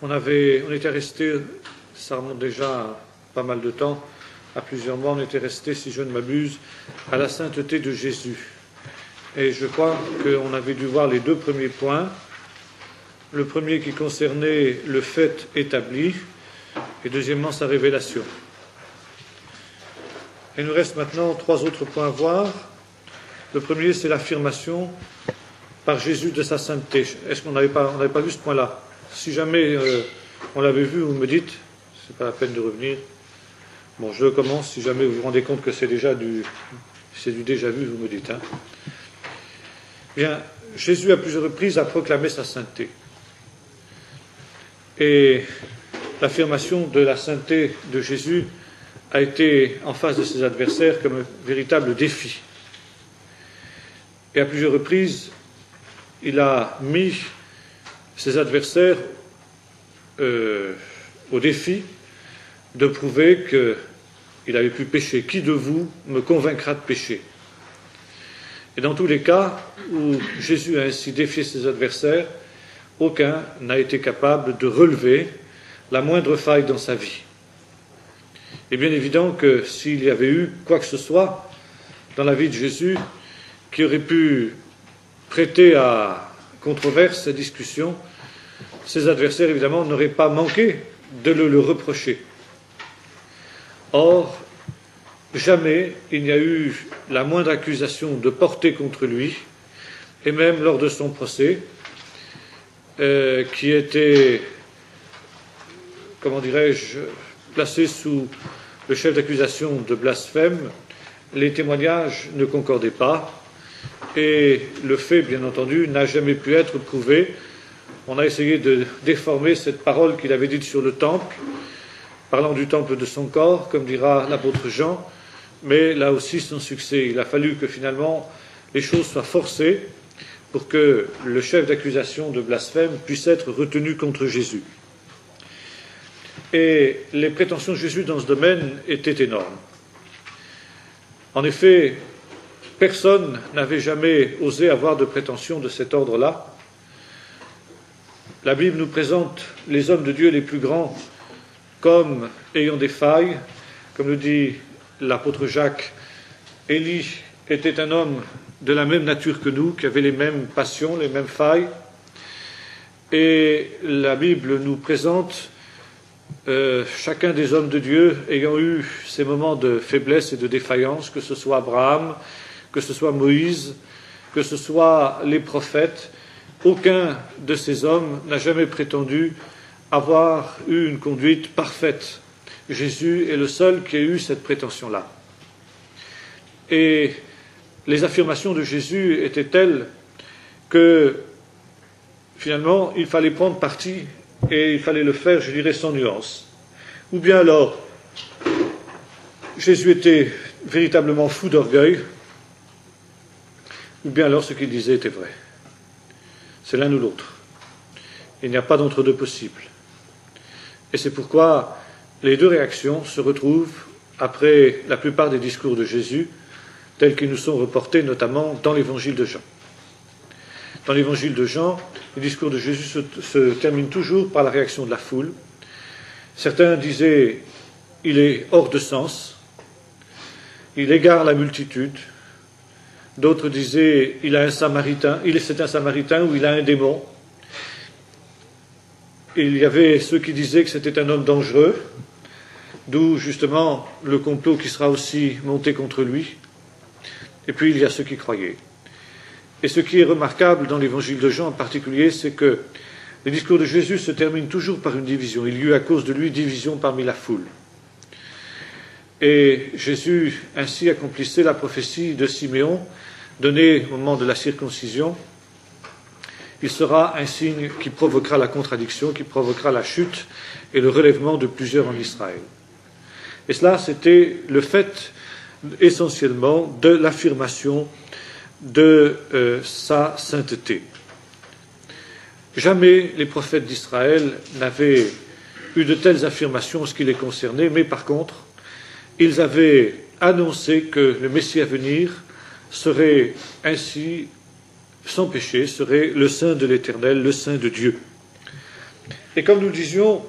On était resté, ça remonte déjà à pas mal de temps, à plusieurs mois, on était resté, si je ne m'abuse, à la sainteté de Jésus. Et je crois qu'on avait dû voir les deux premiers points. Le premier qui concernait le fait établi, et deuxièmement sa révélation. Il nous reste maintenant trois autres points à voir. Le premier, c'est l'affirmation par Jésus de sa sainteté. Est-ce qu'on n'avait pas vu ce point-là? Si jamais on l'avait vu, vous me dites, c'est pas la peine de revenir. Bon, je commence, si jamais vous vous rendez compte que c'est du déjà vu, vous me dites. Bien, Jésus à plusieurs reprises a proclamé sa sainteté. Et l'affirmation de la sainteté de Jésus a été en face de ses adversaires comme un véritable défi. Et à plusieurs reprises, il a mis ses adversaires au défi de prouver qu'il avait pu pécher. Qui de vous me convaincra de pécher? Et dans tous les cas où Jésus a ainsi défié ses adversaires, aucun n'a été capable de relever la moindre faille dans sa vie. Il est bien évident que s'il y avait eu quoi que ce soit dans la vie de Jésus qui aurait pu prêter à controverse, à discussion, ses adversaires, évidemment, n'auraient pas manqué de le reprocher. Or, jamais il n'y a eu la moindre accusation de portée contre lui, et même lors de son procès, qui était, comment dirais-je, placé sous le chef d'accusation de blasphème, les témoignages ne concordaient pas, et le fait, bien entendu, n'a jamais pu être prouvé. On a essayé de déformer cette parole qu'il avait dite sur le temple, parlant du temple de son corps, comme dira l'apôtre Jean, mais là aussi sans succès. Il a fallu que finalement les choses soient forcées pour que le chef d'accusation de blasphème puisse être retenu contre Jésus. Et les prétentions de Jésus dans ce domaine étaient énormes. En effet, personne n'avait jamais osé avoir de prétentions de cet ordre-là. La Bible nous présente les hommes de Dieu les plus grands comme ayant des failles. Comme le dit l'apôtre Jacques, Élie était un homme de la même nature que nous, qui avait les mêmes passions, les mêmes failles. Et la Bible nous présente chacun des hommes de Dieu ayant eu ces moments de faiblesse et de défaillance, que ce soit Abraham, que ce soit Moïse, que ce soit les prophètes. Aucun de ces hommes n'a jamais prétendu avoir eu une conduite parfaite. Jésus est le seul qui a eu cette prétention-là. Et les affirmations de Jésus étaient telles que, finalement, il fallait prendre parti et il fallait le faire, je dirais, sans nuance. Ou bien alors, Jésus était véritablement fou d'orgueil, ou bien alors ce qu'il disait était vrai. C'est l'un ou l'autre. Il n'y a pas d'entre-deux possible. Et c'est pourquoi les deux réactions se retrouvent après la plupart des discours de Jésus, tels qu'ils nous sont reportés notamment dans l'évangile de Jean. Dans l'évangile de Jean, les discours de Jésus se terminent toujours par la réaction de la foule. Certains disaient « il est hors de sens », il égare la multitude. D'autres disaient « c'est un Samaritain ou il a un démon ». Il y avait ceux qui disaient que c'était un homme dangereux, d'où justement le complot qui sera aussi monté contre lui. Et puis il y a ceux qui croyaient. Et ce qui est remarquable dans l'évangile de Jean en particulier, c'est que les discours de Jésus se terminent toujours par une division. Il y eut à cause de lui division parmi la foule. Et Jésus ainsi accomplissait la prophétie de Siméon, donnée au moment de la circoncision. Il sera un signe qui provoquera la contradiction, qui provoquera la chute et le relèvement de plusieurs en Israël. Et cela, c'était le fait essentiellement de l'affirmation de sa sainteté. Jamais les prophètes d'Israël n'avaient eu de telles affirmations en ce qui les concernait, mais par contre, ils avaient annoncé que le Messie à venir serait ainsi sans péché, serait le Saint de l'Éternel, le Saint de Dieu. Et comme nous le disions,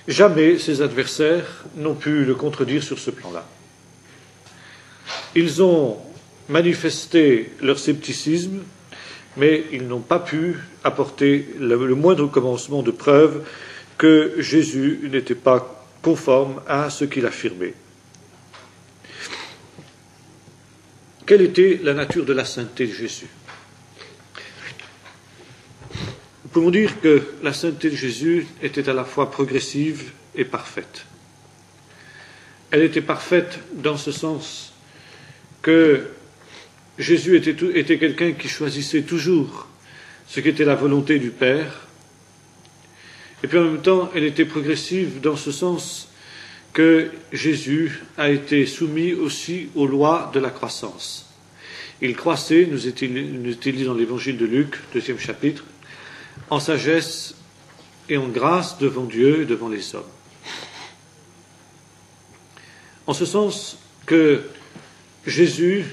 jamais ses adversaires n'ont pu le contredire sur ce plan-là. Ils ont manifesté leur scepticisme, mais ils n'ont pas pu apporter le moindre commencement de preuve que Jésus n'était pas conforme à ce qu'il affirmait. Quelle était la nature de la sainteté de Jésus? Nous pouvons dire que la sainteté de Jésus était à la fois progressive et parfaite. Elle était parfaite dans ce sens que Jésus était quelqu'un qui choisissait toujours ce qui était la volonté du Père, et puis en même temps, elle était progressive dans ce sens que Jésus a été soumis aussi aux lois de la croissance. Il croissait, nous est-il dit dans l'évangile de Luc, 2e chapitre, en sagesse et en grâce devant Dieu et devant les hommes. En ce sens que Jésus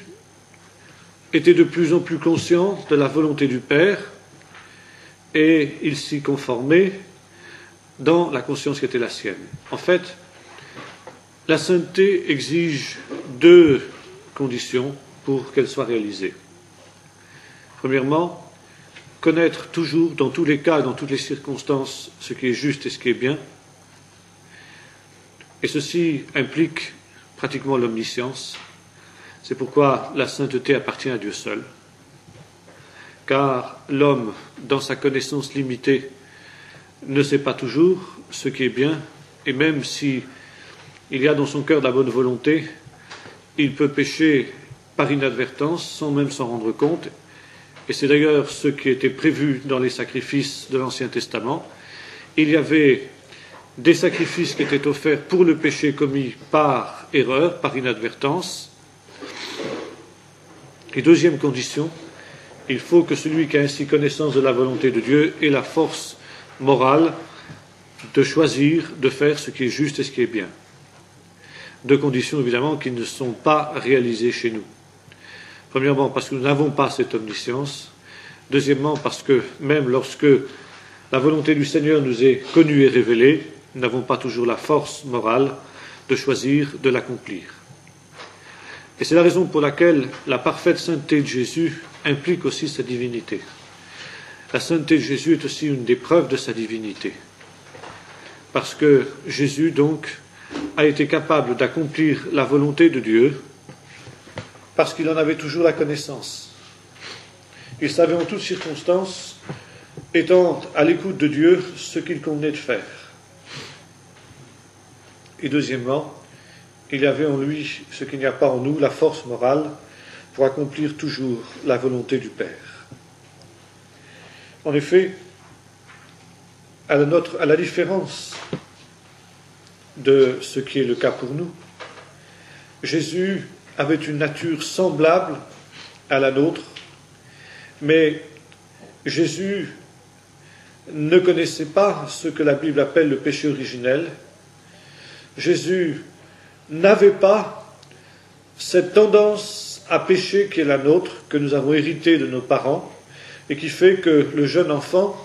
était de plus en plus conscient de la volonté du Père et il s'y conformait dans la conscience qui était la sienne. En fait, la sainteté exige deux conditions pour qu'elle soit réalisée. Premièrement, connaître toujours, dans tous les cas, dans toutes les circonstances, ce qui est juste et ce qui est bien. Et ceci implique pratiquement l'omniscience. C'est pourquoi la sainteté appartient à Dieu seul. Car l'homme, dans sa connaissance limitée, ne sait pas toujours ce qui est bien, et même si il y a dans son cœur de la bonne volonté, il peut pécher par inadvertance sans même s'en rendre compte. Et c'est d'ailleurs ce qui était prévu dans les sacrifices de l'Ancien Testament. Il y avait des sacrifices qui étaient offerts pour le péché commis par erreur, par inadvertance. Et deuxième condition, il faut que celui qui a ainsi connaissance de la volonté de Dieu ait la force morale de choisir, de faire ce qui est juste et ce qui est bien. Deux conditions évidemment qui ne sont pas réalisées chez nous. Premièrement, parce que nous n'avons pas cette omniscience. Deuxièmement, parce que même lorsque la volonté du Seigneur nous est connue et révélée, nous n'avons pas toujours la force morale de choisir de l'accomplir. Et c'est la raison pour laquelle la parfaite sainteté de Jésus implique aussi sa divinité. La sainteté de Jésus est aussi une des preuves de sa divinité. Parce que Jésus, donc, a été capable d'accomplir la volonté de Dieu parce qu'il en avait toujours la connaissance. Il savait en toutes circonstances, étant à l'écoute de Dieu, ce qu'il convenait de faire. Et deuxièmement, il y avait en lui ce qu'il n'y a pas en nous, la force morale pour accomplir toujours la volonté du Père. En effet, à la différence de ce qui est le cas pour nous, Jésus avait une nature semblable à la nôtre, mais Jésus ne connaissait pas ce que la Bible appelle le péché originel. Jésus n'avait pas cette tendance à pécher qui est la nôtre, que nous avons héritée de nos parents, et qui fait que le jeune enfant,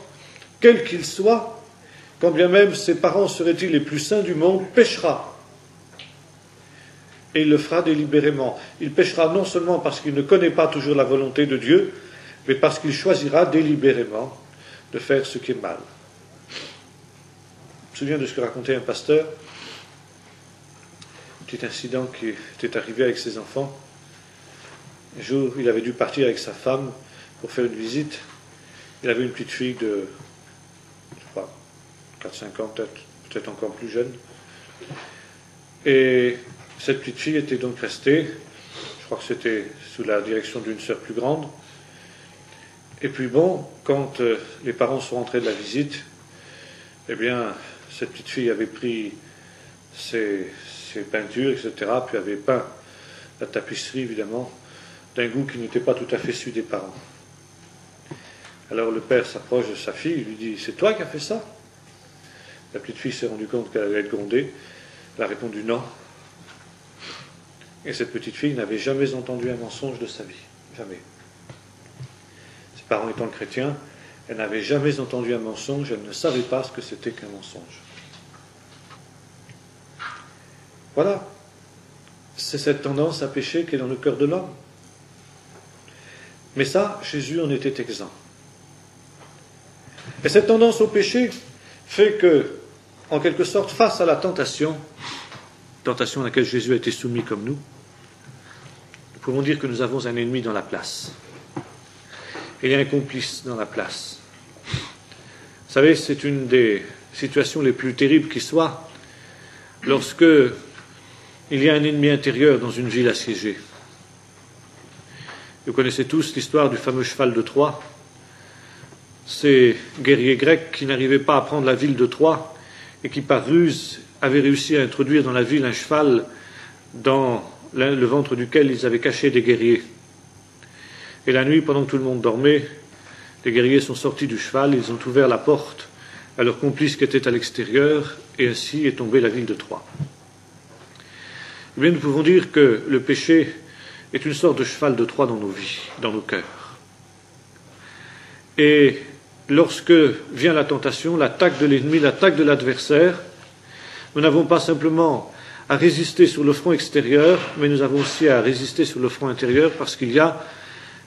quel qu'il soit, quand bien même ses parents seraient-ils les plus saints du monde, péchera. Et il le fera délibérément. Il péchera non seulement parce qu'il ne connaît pas toujours la volonté de Dieu, mais parce qu'il choisira délibérément de faire ce qui est mal. Je me souviens de ce que racontait un pasteur, un petit incident qui était arrivé avec ses enfants. Un jour, il avait dû partir avec sa femme pour faire une visite. Il avait une petite fille de, je sais pas, 4-5 ans, peut-être encore plus jeune. Et cette petite fille était donc restée, je crois que c'était sous la direction d'une sœur plus grande. Et puis bon, quand les parents sont rentrés de la visite, eh bien, cette petite fille avait pris ses peintures, etc., puis avait peint la tapisserie, évidemment, d'un goût qui n'était pas tout à fait celui des parents. Alors le père s'approche de sa fille, il lui dit « C'est toi qui as fait ça ?» La petite fille s'est rendue compte qu'elle allait être grondée. Elle a répondu « Non ». Et cette petite fille n'avait jamais entendu un mensonge de sa vie. Jamais. Ses parents étant chrétiens, Elle n'avait jamais entendu un mensonge, elle ne savait pas ce que c'était qu'un mensonge. Voilà. C'est cette tendance à pécher qui est dans le cœur de l'homme. Mais ça, Jésus en était exempt. Et cette tendance au péché fait que, en quelque sorte, face à la tentation à laquelle Jésus a été soumis comme nous pouvons dire que nous avons un ennemi dans la place. Il y a un complice dans la place. Vous savez, c'est une des situations les plus terribles qui soit lorsque il y a un ennemi intérieur dans une ville assiégée. Vous connaissez tous l'histoire du fameux cheval de Troie. Ces guerriers grecs qui n'arrivaient pas à prendre la ville de Troie et qui, par ruse, avaient réussi à introduire dans la ville un cheval dans le ventre duquel ils avaient caché des guerriers. Et la nuit, pendant que tout le monde dormait, les guerriers sont sortis du cheval, ils ont ouvert la porte à leurs complices qui étaient à l'extérieur, et ainsi est tombée la ville de Troie. Eh bien, nous pouvons dire que le péché est une sorte de cheval de Troie dans nos vies, dans nos cœurs. Et lorsque vient la tentation, l'attaque de l'ennemi, l'attaque de l'adversaire, nous n'avons pas simplement à résister sur le front extérieur, mais nous avons aussi à résister sur le front intérieur parce qu'il y a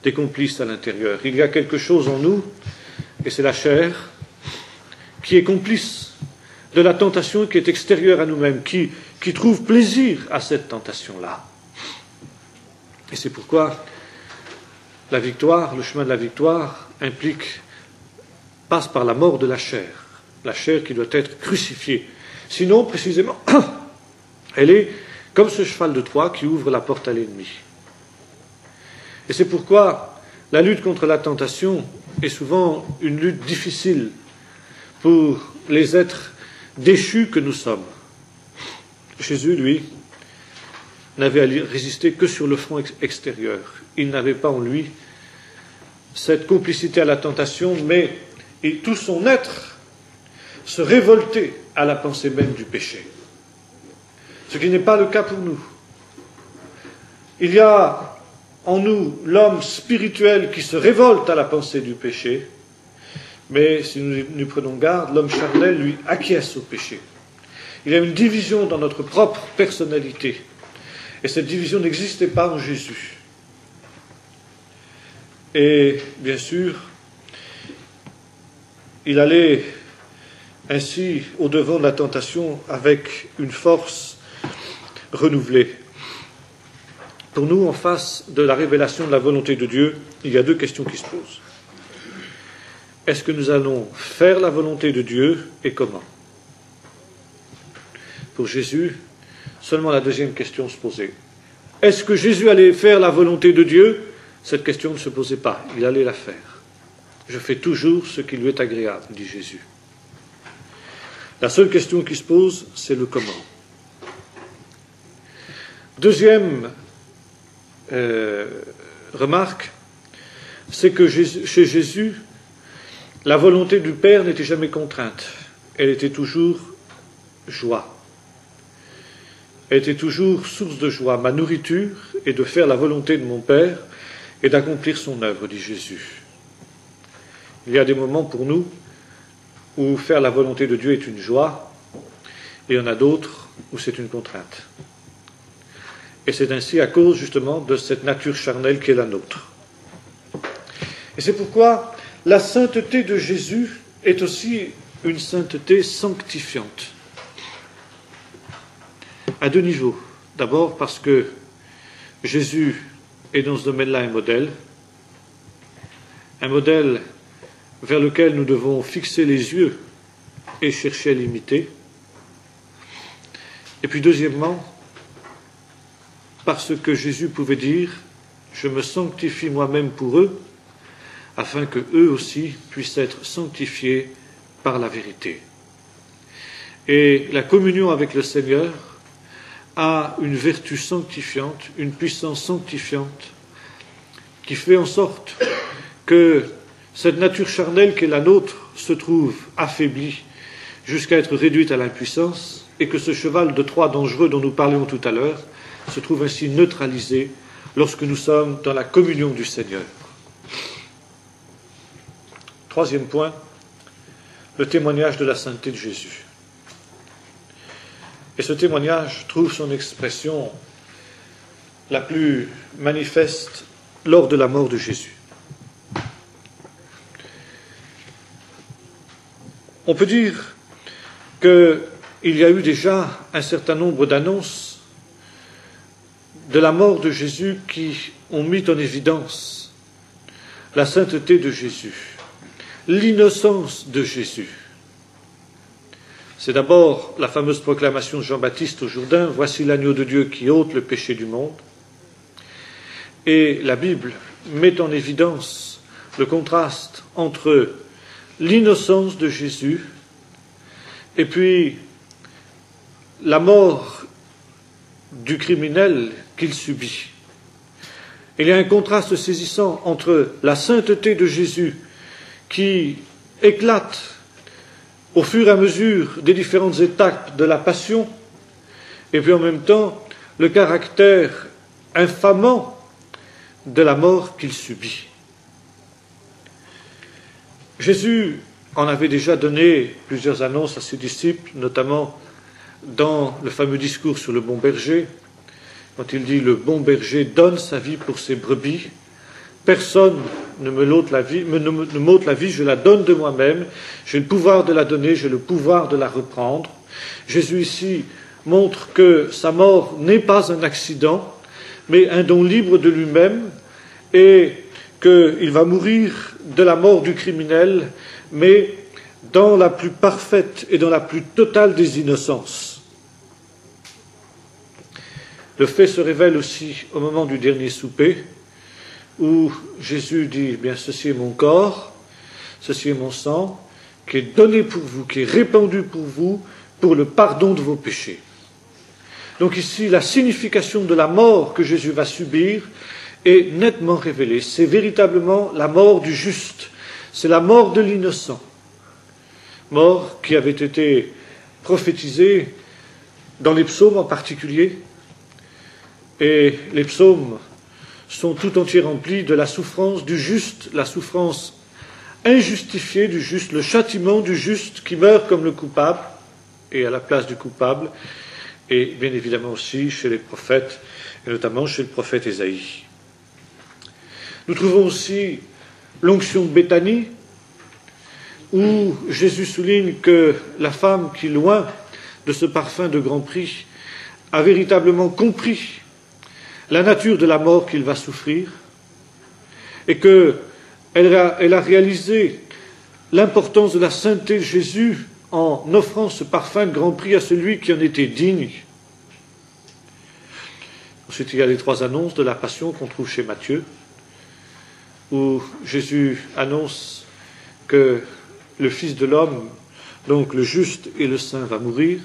des complices à l'intérieur. Il y a quelque chose en nous, et c'est la chair, qui est complice de la tentation qui est extérieure à nous-mêmes, qui trouve plaisir à cette tentation-là. Et c'est pourquoi la victoire, le chemin de la victoire, passe par la mort de la chair qui doit être crucifiée. Sinon, précisément, elle est comme ce cheval de Troie qui ouvre la porte à l'ennemi. Et c'est pourquoi la lutte contre la tentation est souvent une lutte difficile pour les êtres déchus que nous sommes. Jésus, lui, n'avait à résister que sur le front extérieur. Il n'avait pas en lui cette complicité à la tentation, mais tout son être se révoltait à la pensée même du péché. Ce qui n'est pas le cas pour nous. Il y a en nous l'homme spirituel qui se révolte à la pensée du péché, mais si nous prenons garde, l'homme charnel, lui, acquiesce au péché. Il y a une division dans notre propre personnalité, et cette division n'existait pas en Jésus. Et bien sûr, il allait ainsi au-devant de la tentation avec une force renouvelée. Pour nous, en face de la révélation de la volonté de Dieu, il y a deux questions qui se posent. Est-ce que nous allons faire la volonté de Dieu et comment? Pour Jésus, seulement la deuxième question se posait. Est-ce que Jésus allait faire la volonté de Dieu? Cette question ne se posait pas, il allait la faire. Je fais toujours ce qui lui est agréable, dit Jésus. La seule question qui se pose, c'est le comment. Deuxième remarque, c'est que chez Jésus, la volonté du Père n'était jamais contrainte. Elle était toujours joie. Elle était toujours source de joie. Ma nourriture est de faire la volonté de mon Père et d'accomplir son œuvre, dit Jésus. Il y a des moments pour nous où faire la volonté de Dieu est une joie, et il y en a d'autres où c'est une contrainte. Et c'est ainsi à cause justement de cette nature charnelle qui est la nôtre. Et c'est pourquoi la sainteté de Jésus est aussi une sainteté sanctifiante. À deux niveaux. D'abord parce que Jésus est dans ce domaine-là un modèle vers lequel nous devons fixer les yeux et chercher à l'imiter. Et puis deuxièmement, parce que Jésus pouvait dire « Je me sanctifie moi-même pour eux », afin que eux aussi puissent être sanctifiés par la vérité. Et la communion avec le Seigneur a une vertu sanctifiante, une puissance sanctifiante, qui fait en sorte que cette nature charnelle qui est la nôtre se trouve affaiblie jusqu'à être réduite à l'impuissance, et que ce cheval de Troie dangereux dont nous parlions tout à l'heure se trouve ainsi neutralisé lorsque nous sommes dans la communion du Seigneur. Troisième point, le témoignage de la sainteté de Jésus. Et ce témoignage trouve son expression la plus manifeste lors de la mort de Jésus. On peut dire qu'il y a eu déjà un certain nombre d'annonces de la mort de Jésus qui ont mis en évidence la sainteté de Jésus, l'innocence de Jésus. C'est d'abord la fameuse proclamation de Jean-Baptiste au Jourdain, « Voici l'agneau de Dieu qui ôte le péché du monde ». Et la Bible met en évidence le contraste entre l'innocence de Jésus et puis la mort du criminel qu'il subit. Il y a un contraste saisissant entre la sainteté de Jésus qui éclate au fur et à mesure des différentes étapes de la passion, et puis en même temps le caractère infamant de la mort qu'il subit. Jésus en avait déjà donné plusieurs annonces à ses disciples, notamment dans le fameux discours sur le bon berger, quand il dit « Le bon berger donne sa vie pour ses brebis, personne ne m'ôte la vie, je la donne de moi-même, j'ai le pouvoir de la donner, j'ai le pouvoir de la reprendre ». Jésus ici montre que sa mort n'est pas un accident, mais un don libre de lui-même, et qu'il va mourir de la mort du criminel, mais dans la plus parfaite et dans la plus totale des innocences. Le fait se révèle aussi au moment du dernier souper, où Jésus dit, eh bien, ceci est mon corps, ceci est mon sang, qui est donné pour vous, qui est répandu pour vous, pour le pardon de vos péchés. Donc ici, la signification de la mort que Jésus va subir est nettement révélée. C'est véritablement la mort du juste, c'est la mort de l'innocent. Mort qui avait été prophétisée dans les psaumes en particulier, et les psaumes sont tout entiers remplis de la souffrance du juste, la souffrance injustifiée du juste, le châtiment du juste qui meurt comme le coupable et à la place du coupable, et bien évidemment aussi chez les prophètes, et notamment chez le prophète Ésaïe. Nous trouvons aussi l'onction de Béthanie, où Jésus souligne que la femme qui, loin de ce parfum de grand prix, a véritablement compris la nature de la mort qu'il va souffrir, et qu'elle a réalisé l'importance de la sainteté de Jésus en offrant ce parfum de grand prix à celui qui en était digne. Ensuite, il y a les trois annonces de la Passion qu'on trouve chez Matthieu, où Jésus annonce que le Fils de l'homme, donc le juste et le saint, va mourir.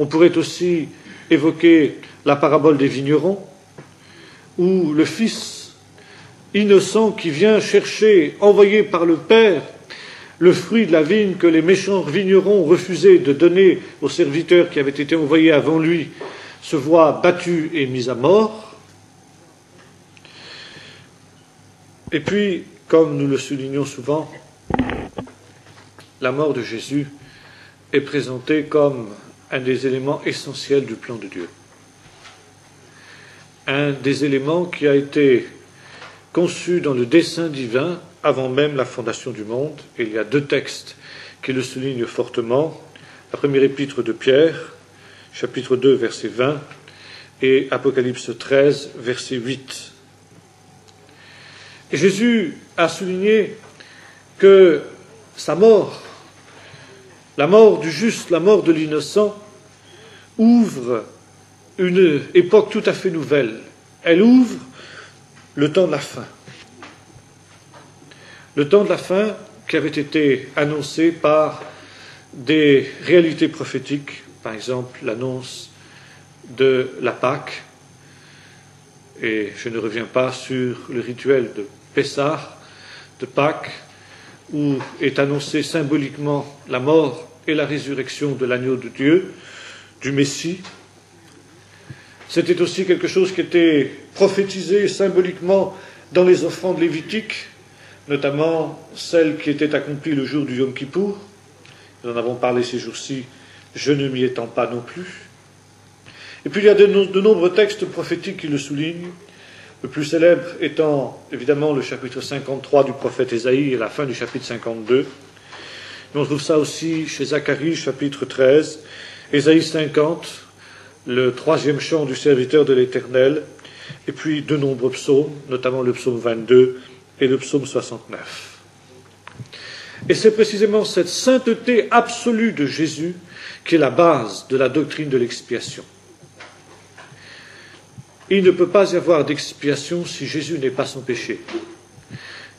On pourrait aussi évoquer la parabole des vignerons, où le Fils innocent qui vient chercher, envoyé par le Père, le fruit de la vigne que les méchants vignerons ont refusé de donner aux serviteurs qui avaient été envoyés avant lui, se voit battu et mis à mort. Et puis, comme nous le soulignons souvent, la mort de Jésus est présentée comme un des éléments essentiels du plan de Dieu. Un des éléments qui a été conçu dans le dessein divin avant même la fondation du monde. Et il y a deux textes qui le soulignent fortement. La première épître de Pierre, chapitre 2, verset 20, et Apocalypse 13, verset 8. Et Jésus a souligné que sa mort, la mort du juste, la mort de l'innocent, ouvre une époque tout à fait nouvelle. Elle ouvre le temps de la fin. Le temps de la fin qui avait été annoncé par des réalités prophétiques, par exemple l'annonce de la Pâque, et je ne reviens pas sur le rituel de Pessah, de Pâques, où est annoncée symboliquement la mort et la résurrection de l'agneau de Dieu, du Messie. C'était aussi quelque chose qui était prophétisé symboliquement dans les offrandes lévitiques, notamment celle qui était accomplie le jour du Yom Kippour. Nous en avons parlé ces jours-ci, je ne m'y étends pas non plus. Et puis il y a de nombreux textes prophétiques qui le soulignent, le plus célèbre étant évidemment le chapitre 53 du prophète Ésaïe et la fin du chapitre 52. Mais on trouve ça aussi chez Zacharie, chapitre 13, Ésaïe 50, le troisième chant du serviteur de l'Éternel, et puis de nombreux psaumes, notamment le psaume 22 et le psaume 69. Et c'est précisément cette sainteté absolue de Jésus qui est la base de la doctrine de l'expiation. Il ne peut pas y avoir d'expiation si Jésus n'est pas sans péché.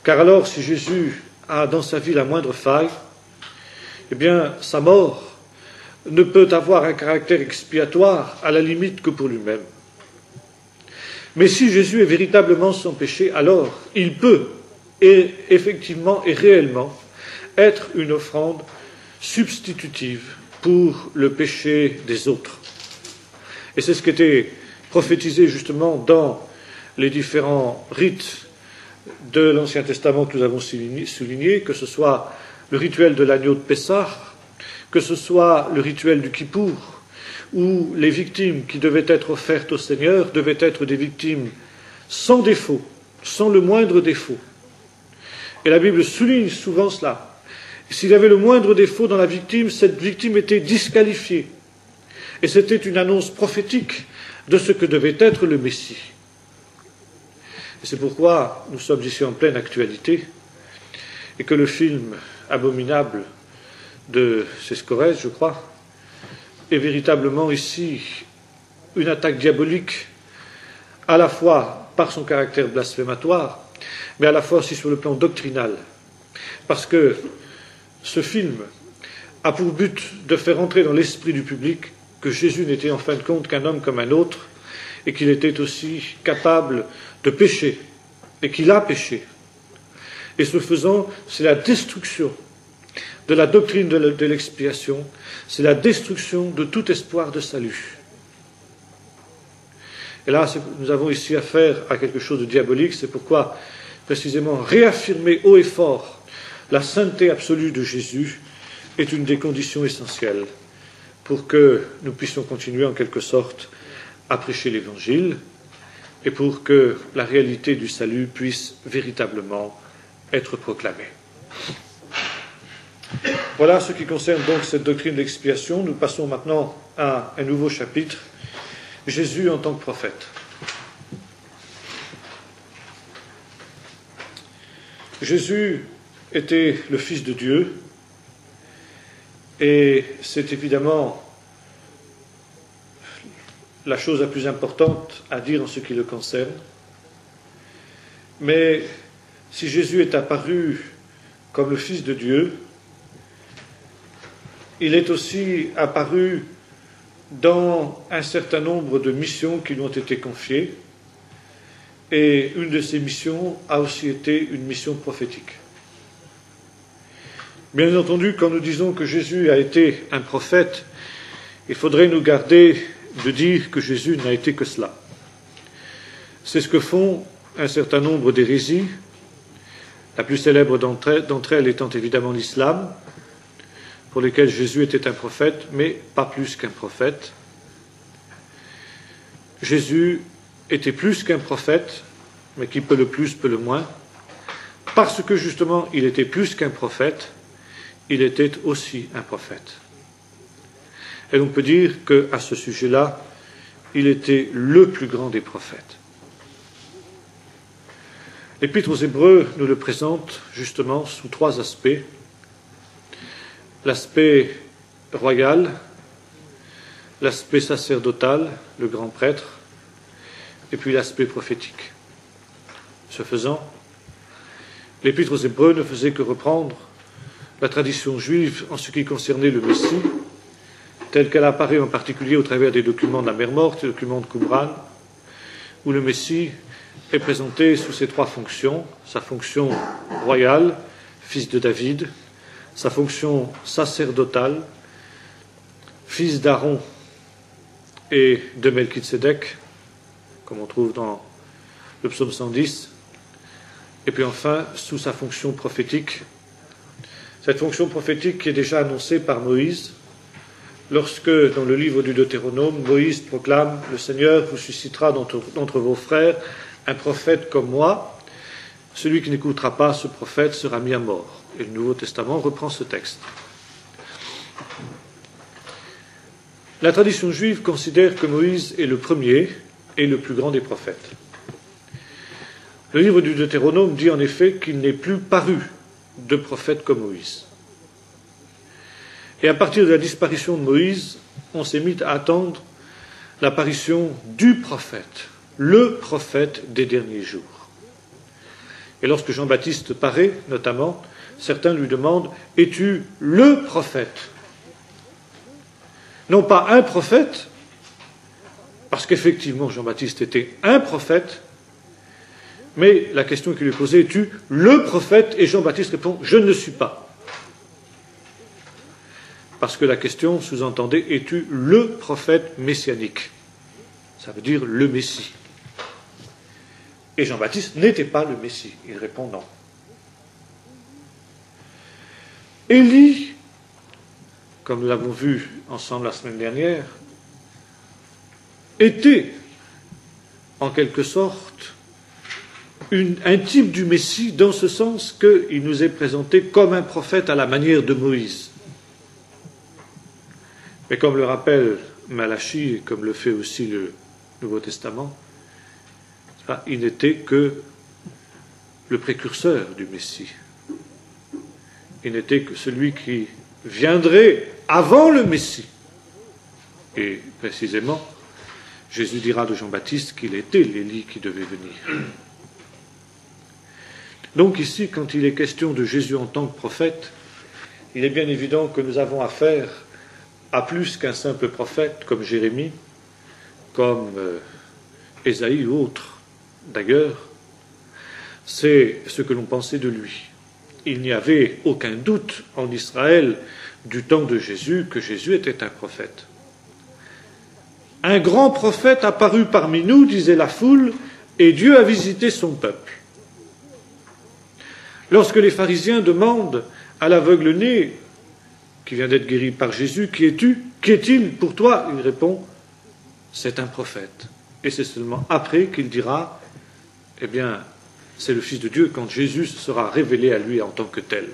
Car alors, si Jésus a dans sa vie la moindre faille, eh bien, sa mort ne peut avoir un caractère expiatoire à la limite que pour lui-même. Mais si Jésus est véritablement sans péché, alors il peut, et effectivement et réellement, être une offrande substitutive pour le péché des autres. Et c'est ce qui était prophétisé justement dans les différents rites de l'Ancien Testament que nous avons soulignés, que ce soit le rituel de l'agneau de Pessah, que ce soit le rituel du Kippour, où les victimes qui devaient être offertes au Seigneur devaient être des victimes sans défaut, sans le moindre défaut. Et la Bible souligne souvent cela. S'il y avait le moindre défaut dans la victime, cette victime était disqualifiée. Et c'était une annonce prophétique de ce que devait être le Messie. Et c'est pourquoi nous sommes ici en pleine actualité, et que le film abominable de Sescorès, je crois, est véritablement ici une attaque diabolique, à la fois par son caractère blasphématoire, mais à la fois aussi sur le plan doctrinal. Parce que ce film a pour but de faire entrer dans l'esprit du public que Jésus n'était en fin de compte qu'un homme comme un autre, et qu'il était aussi capable de pécher, et qu'il a péché. Et ce faisant, c'est la destruction de la doctrine de l'expiation, c'est la destruction de tout espoir de salut. Et là, nous avons ici affaire à quelque chose de diabolique, c'est pourquoi, précisément, réaffirmer haut et fort la sainteté absolue de Jésus est une des conditions essentielles pour que nous puissions continuer en quelque sorte à prêcher l'Évangile et pour que la réalité du salut puisse véritablement être proclamée. Voilà ce qui concerne donc cette doctrine de l'expiation. Nous passons maintenant à un nouveau chapitre, Jésus en tant que prophète. Jésus était le Fils de Dieu, et c'est évidemment la chose la plus importante à dire en ce qui le concerne. Mais si Jésus est apparu comme le Fils de Dieu, il est aussi apparu dans un certain nombre de missions qui lui ont été confiées, et une de ces missions a aussi été une mission prophétique. Bien entendu, quand nous disons que Jésus a été un prophète, il faudrait nous garder de dire que Jésus n'a été que cela. C'est ce que font un certain nombre d'hérésies, la plus célèbre d'entre elles étant évidemment l'islam, pour lesquelles Jésus était un prophète, mais pas plus qu'un prophète. Jésus était plus qu'un prophète, mais qui peut le plus, peut le moins, parce que justement il était plus qu'un prophète, il était aussi un prophète. Et on peut dire qu'à ce sujet-là, il était le plus grand des prophètes. L'Épître aux Hébreux nous le présente justement sous trois aspects. L'aspect royal, l'aspect sacerdotal, le grand prêtre, et puis l'aspect prophétique. Ce faisant, l'Épître aux Hébreux ne faisait que reprendre la tradition juive en ce qui concernait le Messie, telle qu'elle apparaît en particulier au travers des documents de la Mer Morte, des documents de Qumran, où le Messie est présenté sous ses trois fonctions: sa fonction royale, fils de David, sa fonction sacerdotale, fils d'Aaron et de Melchizedek, comme on trouve dans le psaume 110, et puis enfin sous sa fonction prophétique. Cette fonction prophétique qui est déjà annoncée par Moïse, lorsque, dans le livre du Deutéronome, Moïse proclame « Le Seigneur vous suscitera d'entre vos frères un prophète comme moi. Celui qui n'écoutera pas ce prophète sera mis à mort. » Et le Nouveau Testament reprend ce texte. La tradition juive considère que Moïse est le premier et le plus grand des prophètes. Le livre du Deutéronome dit en effet qu'il n'est plus paru de prophète comme Moïse. Et à partir de la disparition de Moïse, on s'est mis à attendre l'apparition du prophète, le prophète des derniers jours. Et lorsque Jean-Baptiste paraît, notamment, certains lui demandent « Es-tu le prophète ?» Non pas un prophète, parce qu'effectivement Jean-Baptiste était un prophète, mais la question qui lui est posée, es-tu le prophète? Et Jean-Baptiste répond, je ne le suis pas. Parce que la question sous-entendait, es-tu le prophète messianique? Ça veut dire le Messie. Et Jean-Baptiste n'était pas le Messie. Il répond non. Élie, comme nous l'avons vu ensemble la semaine dernière, était en quelque sorte un type du Messie dans ce sens qu'il nous est présenté comme un prophète à la manière de Moïse. Mais comme le rappelle Malachie, et comme le fait aussi le Nouveau Testament, il n'était que le précurseur du Messie. Il n'était que celui qui viendrait avant le Messie. Et précisément, Jésus dira de Jean-Baptiste qu'il était l'Élie qui devait venir. Donc ici, quand il est question de Jésus en tant que prophète, il est bien évident que nous avons affaire à plus qu'un simple prophète comme Jérémie, comme Ésaïe ou autre. D'ailleurs, c'est ce que l'on pensait de lui. Il n'y avait aucun doute en Israël du temps de Jésus que Jésus était un prophète. Un grand prophète apparu parmi nous, disait la foule, et Dieu a visité son peuple. Lorsque les pharisiens demandent à l'aveugle-né, qui vient d'être guéri par Jésus, qui es-tu? Qu'est-il pour toi? Il répond, c'est un prophète. Et c'est seulement après qu'il dira, eh bien, c'est le Fils de Dieu quand Jésus sera révélé à lui en tant que tel.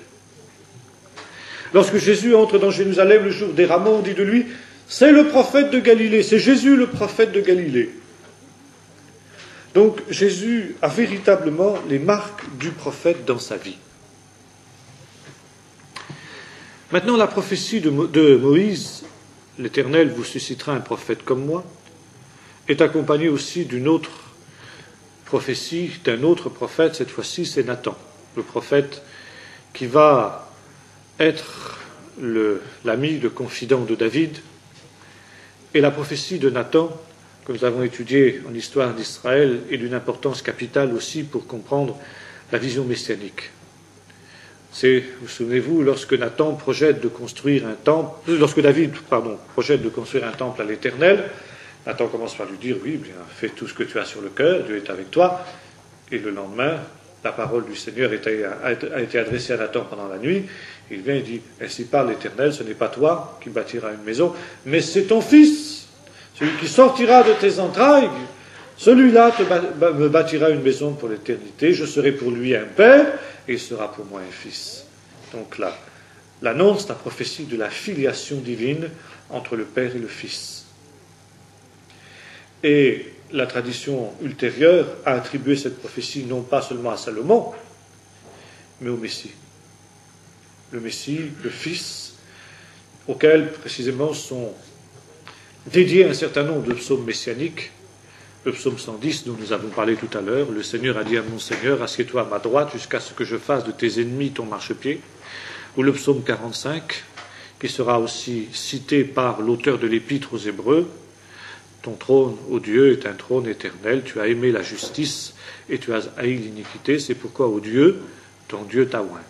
Lorsque Jésus entre dans Jérusalem le jour des rameaux, on dit de lui, c'est le prophète de Galilée, c'est Jésus le prophète de Galilée. Donc Jésus a véritablement les marques du prophète dans sa vie. Maintenant, la prophétie de Moïse, l'Éternel vous suscitera un prophète comme moi, est accompagnée aussi d'une autre prophétie, d'un autre prophète, cette fois-ci c'est Nathan, le prophète qui va être l'ami, le confident de David. Et la prophétie de Nathan, que nous avons étudiée en histoire d'Israël, est d'une importance capitale aussi pour comprendre la vision messianique. C'est, vous souvenez-vous, lorsque Nathan projette de construire un temple, lorsque David, projette de construire un temple à l'Éternel, Nathan commence par lui dire, oui, bien, fais tout ce que tu as sur le cœur, Dieu est avec toi. Et le lendemain, la parole du Seigneur a été adressée à Nathan pendant la nuit. Il vient et dit, ainsi parle l'Éternel, ce n'est pas toi qui bâtiras une maison, mais c'est ton fils, celui qui sortira de tes entrailles. Celui-là me bâtira une maison pour l'éternité, je serai pour lui un père, et il sera pour moi un fils. Donc là, l'annonce, la prophétie de la filiation divine entre le Père et le Fils. Et la tradition ultérieure a attribué cette prophétie non pas seulement à Salomon, mais au Messie. Le Messie, le Fils, auquel précisément sont dédiés un certain nombre de psaumes messianiques. Le psaume 110 dont nous avons parlé tout à l'heure, le Seigneur a dit à mon Seigneur, assieds-toi à ma droite jusqu'à ce que je fasse de tes ennemis ton marchepied. Ou le psaume 45, qui sera aussi cité par l'auteur de l'épître aux Hébreux, ton trône, ô Dieu, est un trône éternel, tu as aimé la justice et tu as haï l'iniquité, c'est pourquoi, ô Dieu, ton Dieu t'a oint.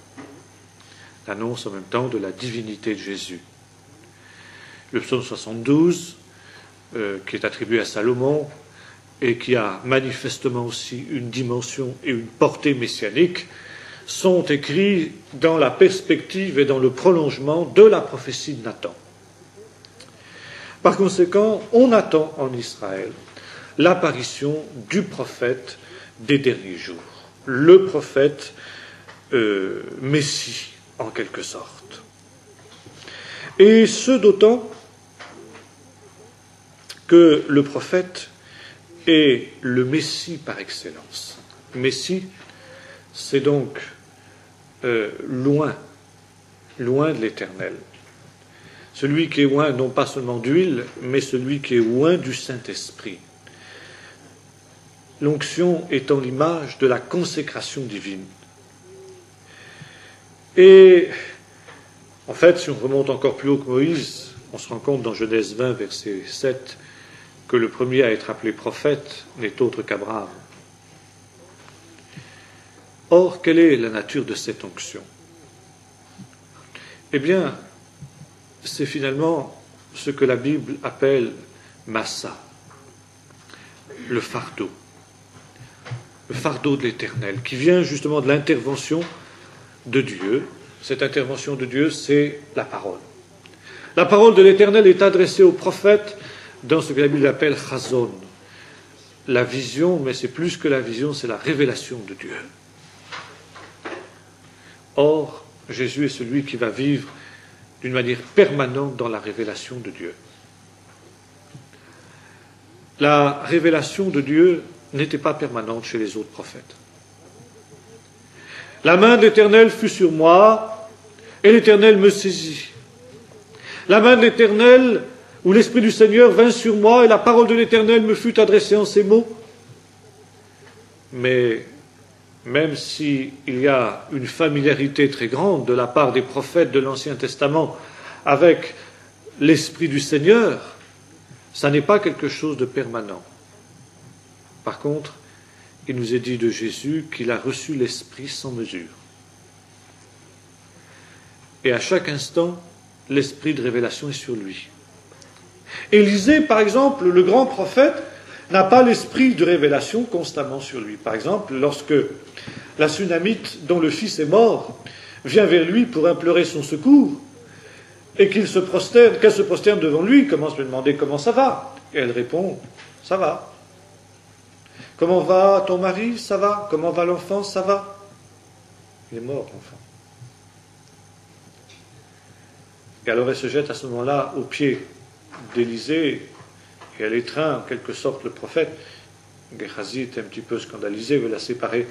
L'annonce en même temps de la divinité de Jésus. Le psaume 72, qui est attribué à Salomon, et qui a manifestement aussi une dimension et une portée messianique, sont écrits dans la perspective et dans le prolongement de la prophétie de Nathan. Par conséquent, on attend en Israël l'apparition du prophète des derniers jours, le prophète Messie, en quelque sorte. Et ce d'autant que le prophète est le Messie par excellence. Messie, c'est donc loin de l'Éternel. Celui qui est oint non pas seulement d'huile, mais celui qui est oint du Saint-Esprit. L'onction étant l'image de la consécration divine. Et en fait, si on remonte encore plus haut que Moïse, on se rend compte dans Genèse 20, verset 7, que le premier à être appelé prophète n'est autre qu'Abraham. Or, quelle est la nature de cette onction? Eh bien, c'est finalement ce que la Bible appelle Massa, le fardeau de l'Éternel, qui vient justement de l'intervention de Dieu. Cette intervention de Dieu, c'est la parole. La parole de l'Éternel est adressée au prophète dans ce que la Bible appelle Chazon, la vision, mais c'est plus que la vision, c'est la révélation de Dieu. Or, Jésus est celui qui va vivre d'une manière permanente dans la révélation de Dieu. La révélation de Dieu n'était pas permanente chez les autres prophètes. La main de l'Éternel fut sur moi, et l'Éternel me saisit. La main de l'Éternel, où l'Esprit du Seigneur vint sur moi, et la parole de l'Éternel me fut adressée en ces mots. Mais même s'il y a une familiarité très grande de la part des prophètes de l'Ancien Testament avec l'Esprit du Seigneur, ça n'est pas quelque chose de permanent. Par contre, il nous est dit de Jésus qu'il a reçu l'Esprit sans mesure. Et à chaque instant, l'Esprit de révélation est sur lui. Élisée, par exemple, le grand prophète, n'a pas l'esprit de révélation constamment sur lui. Par exemple, lorsque la Sunamite, dont le fils est mort, vient vers lui pour implorer son secours, et qu'elle se prosterne devant lui, commence à lui demander comment ça va. Et elle répond, ça va. Comment va ton mari? Ça va. Comment va l'enfant? Ça va. Il est mort, l'enfant. Et alors elle se jette à ce moment-là aux pieds d'Élisée, et elle étreint en quelque sorte le prophète. Géhazi est un petit peu scandalisé, veut la séparer.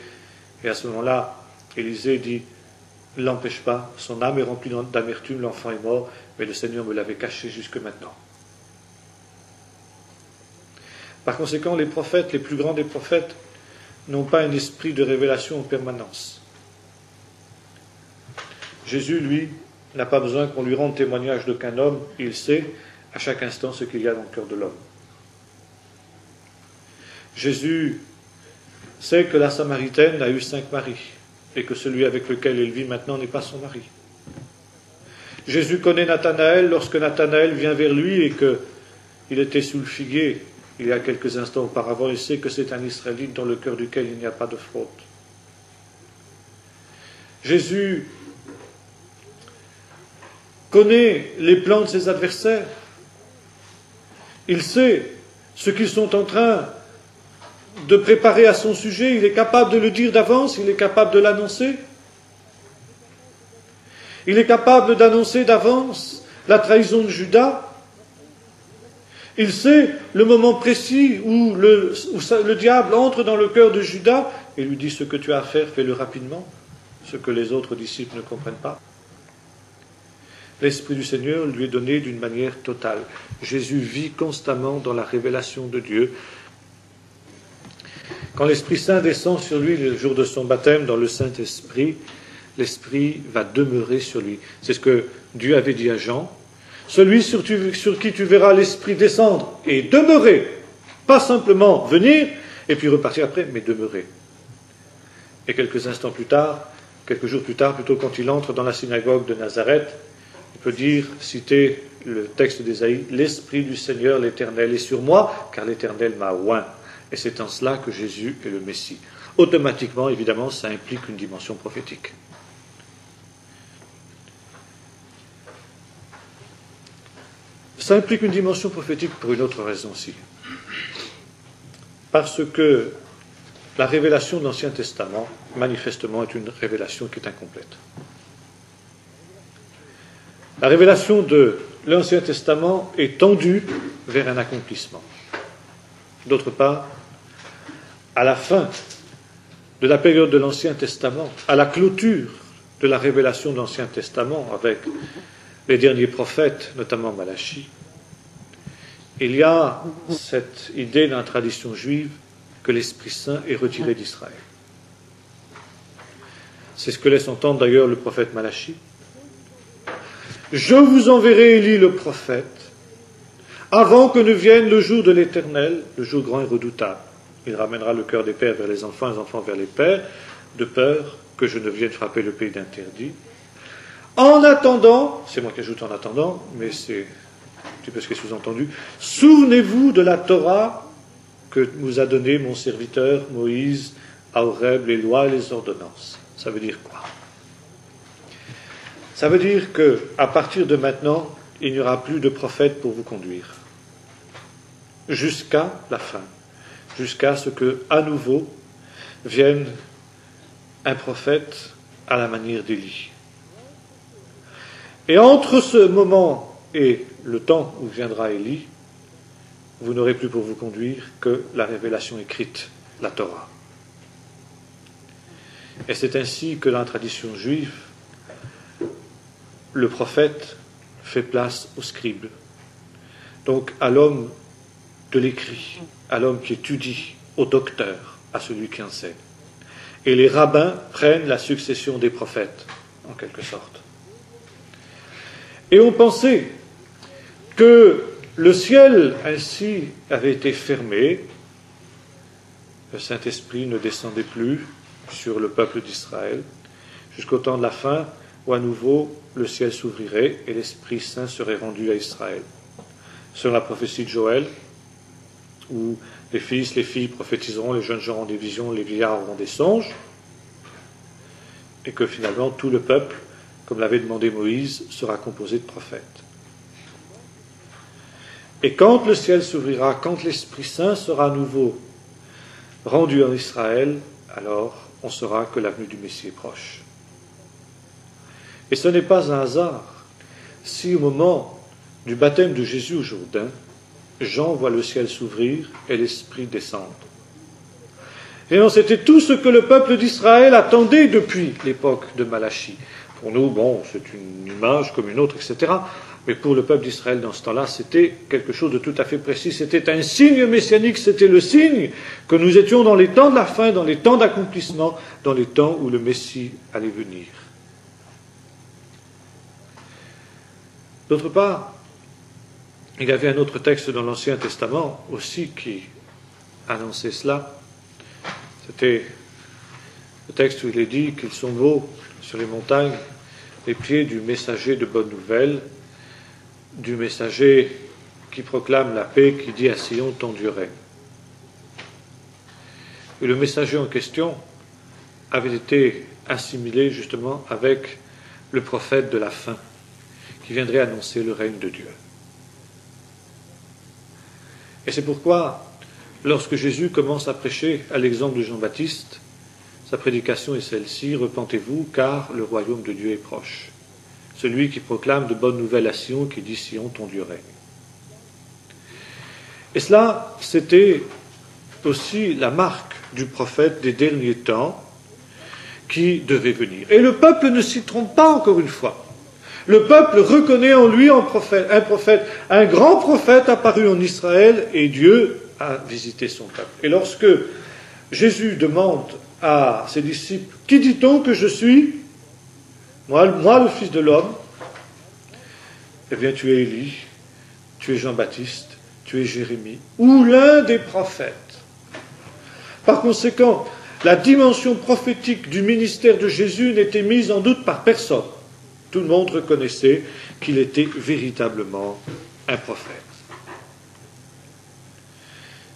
Et à ce moment-là, Élisée dit, ne l'empêche pas, son âme est remplie d'amertume, l'enfant est mort, mais le Seigneur me l'avait caché jusque maintenant. Par conséquent, les prophètes, les plus grands des prophètes, n'ont pas un esprit de révélation en permanence. Jésus, lui, n'a pas besoin qu'on lui rende témoignage d'aucun homme, il sait à chaque instant ce qu'il y a dans le cœur de l'homme. Jésus sait que la Samaritaine a eu 5 maris, et que celui avec lequel elle vit maintenant n'est pas son mari. Jésus connaît Nathanaël lorsque Nathanaël vient vers lui et qu'il était sous le figuier il y a quelques instants auparavant. Il sait que c'est un Israélite dans le cœur duquel il n'y a pas de fraude. Jésus connaît les plans de ses adversaires. Il sait ce qu'ils sont en train de préparer à son sujet. Il est capable de le dire d'avance, il est capable de l'annoncer. Il est capable d'annoncer d'avance la trahison de Judas. Il sait le moment précis où le diable entre dans le cœur de Judas et lui dit « Ce que tu as à faire, fais-le rapidement », ce que les autres disciples ne comprennent pas. L'Esprit du Seigneur lui est donné d'une manière totale. Jésus vit constamment dans la révélation de Dieu. Quand l'Esprit Saint descend sur lui le jour de son baptême dans le Saint-Esprit, l'Esprit va demeurer sur lui. C'est ce que Dieu avait dit à Jean. Celui sur qui tu verras l'Esprit descendre et demeurer, pas simplement venir et puis repartir après, mais demeurer. Et quelques jours plus tard, plutôt quand il entre dans la synagogue de Nazareth, il peut dire, citer le texte d'Ésaïe, « L'Esprit du Seigneur, l'Éternel, est sur moi, car l'Éternel m'a oint. Et c'est en cela que Jésus est le Messie. Automatiquement, évidemment, ça implique une dimension prophétique. Ça implique une dimension prophétique pour une autre raison aussi. Parce que la révélation de l'Ancien Testament, manifestement, est une révélation qui est incomplète. La révélation de l'Ancien Testament est tendue vers un accomplissement. D'autre part, à la fin de la période de l'Ancien Testament, à la clôture de la révélation de l'Ancien Testament, avec les derniers prophètes, notamment Malachie, il y a cette idée dans la tradition juive que l'Esprit Saint est retiré d'Israël. C'est ce que laisse entendre d'ailleurs le prophète Malachie. Je vous enverrai Élie le prophète, avant que ne vienne le jour de l'Éternel, le jour grand et redoutable. Il ramènera le cœur des pères vers les enfants vers les pères, de peur que je ne vienne frapper le pays d'interdit. En attendant, c'est moi qui ajoute en attendant, mais c'est un petit peu ce qui est sous-entendu, souvenez-vous de la Torah que nous a donnée mon serviteur Moïse à Horeb, les lois et les ordonnances. Ça veut dire quoi? Ça veut dire qu'à partir de maintenant, il n'y aura plus de prophète pour vous conduire. Jusqu'à la fin. Jusqu'à ce que, à nouveau, vienne un prophète à la manière d'Élie. Et entre ce moment et le temps où viendra Élie, vous n'aurez plus pour vous conduire que la révélation écrite, la Torah. Et c'est ainsi que dans la tradition juive, le prophète fait place au scribe, donc à l'homme de l'écrit, à l'homme qui étudie, au docteur, à celui qui enseigne. Et les rabbins prennent la succession des prophètes, en quelque sorte. Et on pensait que le ciel ainsi avait été fermé, le Saint-Esprit ne descendait plus sur le peuple d'Israël, jusqu'au temps de la fin, où à nouveau le ciel s'ouvrirait et l'Esprit Saint serait rendu à Israël. Selon la prophétie de Joël, où les fils, les filles prophétiseront, les jeunes gens auront des visions, les vieillards auront des songes, et que finalement tout le peuple, comme l'avait demandé Moïse, sera composé de prophètes. Et quand le ciel s'ouvrira, quand l'Esprit Saint sera à nouveau rendu en Israël, alors on saura que l'avenue du Messie est proche. Et ce n'est pas un hasard si au moment du baptême de Jésus au Jourdain, Jean voit le ciel s'ouvrir et l'Esprit descendre. Et non, c'était tout ce que le peuple d'Israël attendait depuis l'époque de Malachie. Pour nous, bon, c'est une image comme une autre, etc. Mais pour le peuple d'Israël dans ce temps-là, c'était quelque chose de tout à fait précis. C'était un signe messianique, c'était le signe que nous étions dans les temps de la fin, dans les temps d'accomplissement, dans les temps où le Messie allait venir. D'autre part, il y avait un autre texte dans l'Ancien Testament aussi qui annonçait cela. C'était le texte où il est dit qu'ils sont beaux sur les montagnes les pieds du messager de bonne nouvelle, du messager qui proclame la paix, qui dit à Sion ton Dieu règne. Et le messager en question avait été assimilé justement avec le prophète de la fin, qui viendrait annoncer le règne de Dieu. Et c'est pourquoi, lorsque Jésus commence à prêcher à l'exemple de Jean-Baptiste, sa prédication est celle-ci: repentez-vous, car le royaume de Dieu est proche. Celui qui proclame de bonnes nouvelles à Sion, qui dit Sion, ton Dieu règne. Et cela, c'était aussi la marque du prophète des derniers temps qui devait venir. Et le peuple ne s'y trompe pas encore une fois. Le peuple reconnaît en lui un prophète, un grand prophète apparu en Israël, et Dieu a visité son peuple. Et lorsque Jésus demande à ses disciples: qui dit-on que je suis? Moi, le Fils de l'homme. Eh bien, tu es Élie, tu es Jean-Baptiste, tu es Jérémie, ou l'un des prophètes. Par conséquent, la dimension prophétique du ministère de Jésus n'était mise en doute par personne. Tout le monde reconnaissait qu'il était véritablement un prophète.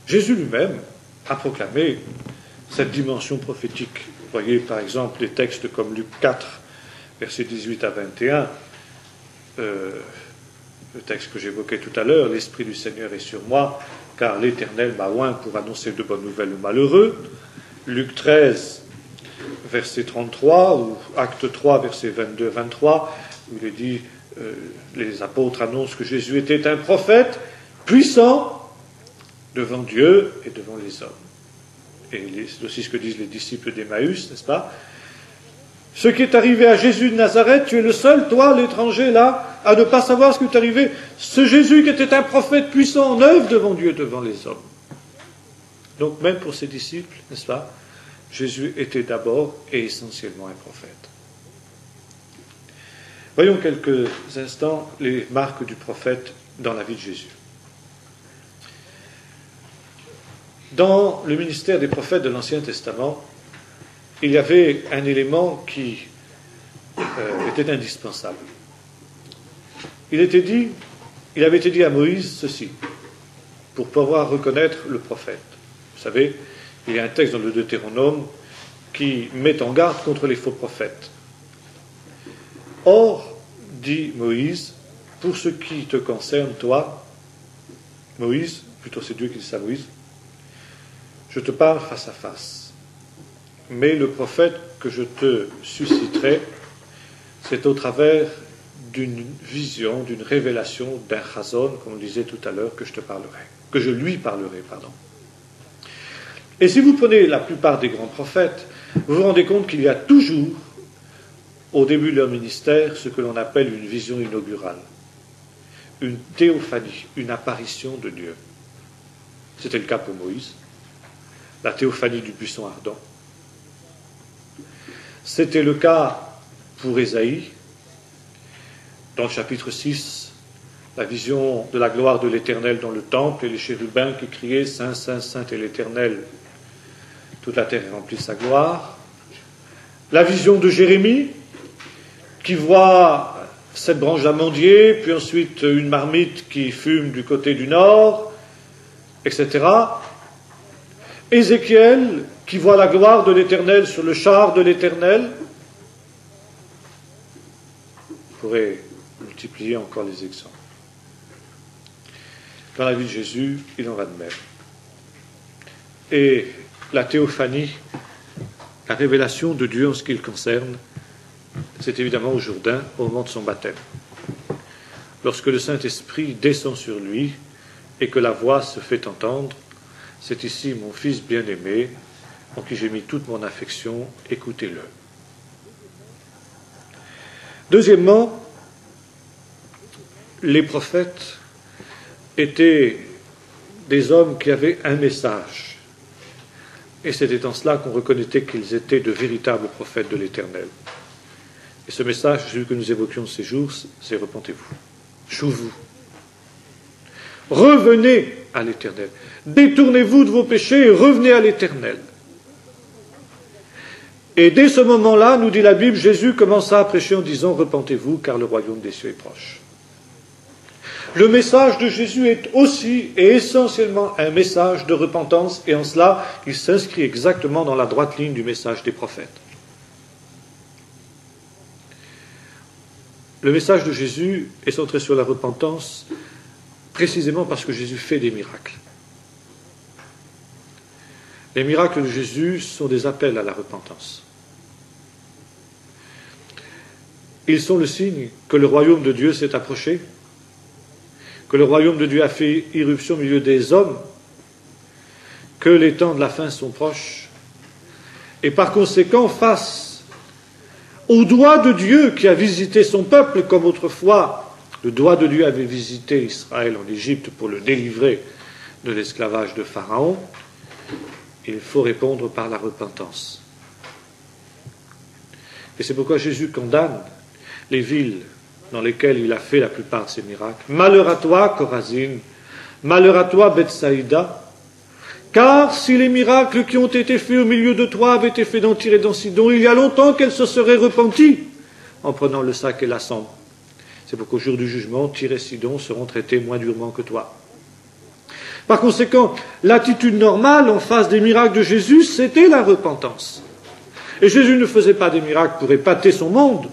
Jésus lui-même à proclamer cette dimension prophétique. Vous voyez par exemple des textes comme Luc 4, versets 18 à 21, le texte que j'évoquais tout à l'heure, « L'Esprit du Seigneur est sur moi, car l'Éternel m'a oint pour annoncer de bonnes nouvelles aux malheureux. » Luc 13, verset 33, ou Acte 3, verset 22-23, où il est dit les apôtres annoncent que Jésus était un prophète puissant devant Dieu et devant les hommes. Et c'est aussi ce que disent les disciples d'Emmaüs, n'est-ce pas? Ce qui est arrivé à Jésus de Nazareth, tu es le seul, toi, l'étranger, là, à ne pas savoir ce qui est arrivé. Ce Jésus qui était un prophète puissant en œuvre devant Dieu, devant les hommes. Donc même pour ses disciples, n'est-ce pas, Jésus était d'abord et essentiellement un prophète. Voyons quelques instants les marques du prophète dans la vie de Jésus. Dans le ministère des prophètes de l'Ancien Testament, il y avait un élément qui était indispensable. Il avait été dit à Moïse ceci, pour pouvoir reconnaître le prophète. Vous savez, il y a un texte dans le Deutéronome qui met en garde contre les faux prophètes. Or, dit Moïse, pour ce qui te concerne, toi, Moïse, plutôt c'est Dieu qui dit ça à Moïse, je te parle face à face. Mais le prophète que je te susciterai, c'est au travers d'une vision, d'une révélation, d'un chazon, comme on disait tout à l'heure, que je lui parlerai, pardon. Et si vous prenez la plupart des grands prophètes, vous vous rendez compte qu'il y a toujours, au début de leur ministère, ce que l'on appelle une vision inaugurale, une théophanie, une apparition de Dieu. C'était le cas pour Moïse, la théophanie du buisson ardent. C'était le cas pour Ésaïe, dans le chapitre 6, la vision de la gloire de l'Éternel dans le temple et les chérubins qui criaient « Saint, Saint, Saint est l'Éternel ». Toute la terre est remplie de sa gloire. La vision de Jérémie, qui voit cette branche d'amandier, puis ensuite une marmite qui fume du côté du nord, etc. Ézéchiel, qui voit la gloire de l'Éternel sur le char de l'Éternel. On pourrait multiplier encore les exemples. Dans la vie de Jésus, il en va de même. Et la théophanie, la révélation de Dieu en ce qui le concerne, c'est évidemment au Jourdain, au moment de son baptême. Lorsque le Saint-Esprit descend sur lui et que la voix se fait entendre, c'est ici mon Fils bien-aimé, en qui j'ai mis toute mon affection, écoutez-le. Deuxièmement, les prophètes étaient des hommes qui avaient un message. Et c'était en cela qu'on reconnaissait qu'ils étaient de véritables prophètes de l'Éternel. Et ce message, celui que nous évoquions ces jours, c'est « repentez-vous, chou-vous, revenez à l'Éternel, détournez-vous de vos péchés et revenez à l'Éternel ». Et dès ce moment-là, nous dit la Bible, Jésus commença à prêcher en disant « repentez-vous, car le royaume des cieux est proche ». Le message de Jésus est aussi et essentiellement un message de repentance, et en cela, il s'inscrit exactement dans la droite ligne du message des prophètes. Le message de Jésus est centré sur la repentance, précisément parce que Jésus fait des miracles. Les miracles de Jésus sont des appels à la repentance. Ils sont le signe que le royaume de Dieu s'est approché, que le royaume de Dieu a fait irruption au milieu des hommes, que les temps de la fin sont proches, et par conséquent, face au doigt de Dieu qui a visité son peuple, comme autrefois le doigt de Dieu avait visité Israël en Égypte pour le délivrer de l'esclavage de Pharaon, il faut répondre par la repentance. Et c'est pourquoi Jésus condamne les villes dans lesquelles il a fait la plupart de ses miracles. Malheur à toi, Chorazin, malheur à toi, Bethsaïda, car si les miracles qui ont été faits au milieu de toi avaient été faits dans Tyr et dans Sidon, il y a longtemps qu'elle se serait repentie en prenant le sac et la cendre. C'est pourquoi au jour du jugement, Tyr et Sidon seront traités moins durement que toi. Par conséquent, l'attitude normale en face des miracles de Jésus, c'était la repentance. Et Jésus ne faisait pas des miracles pour épater son monde.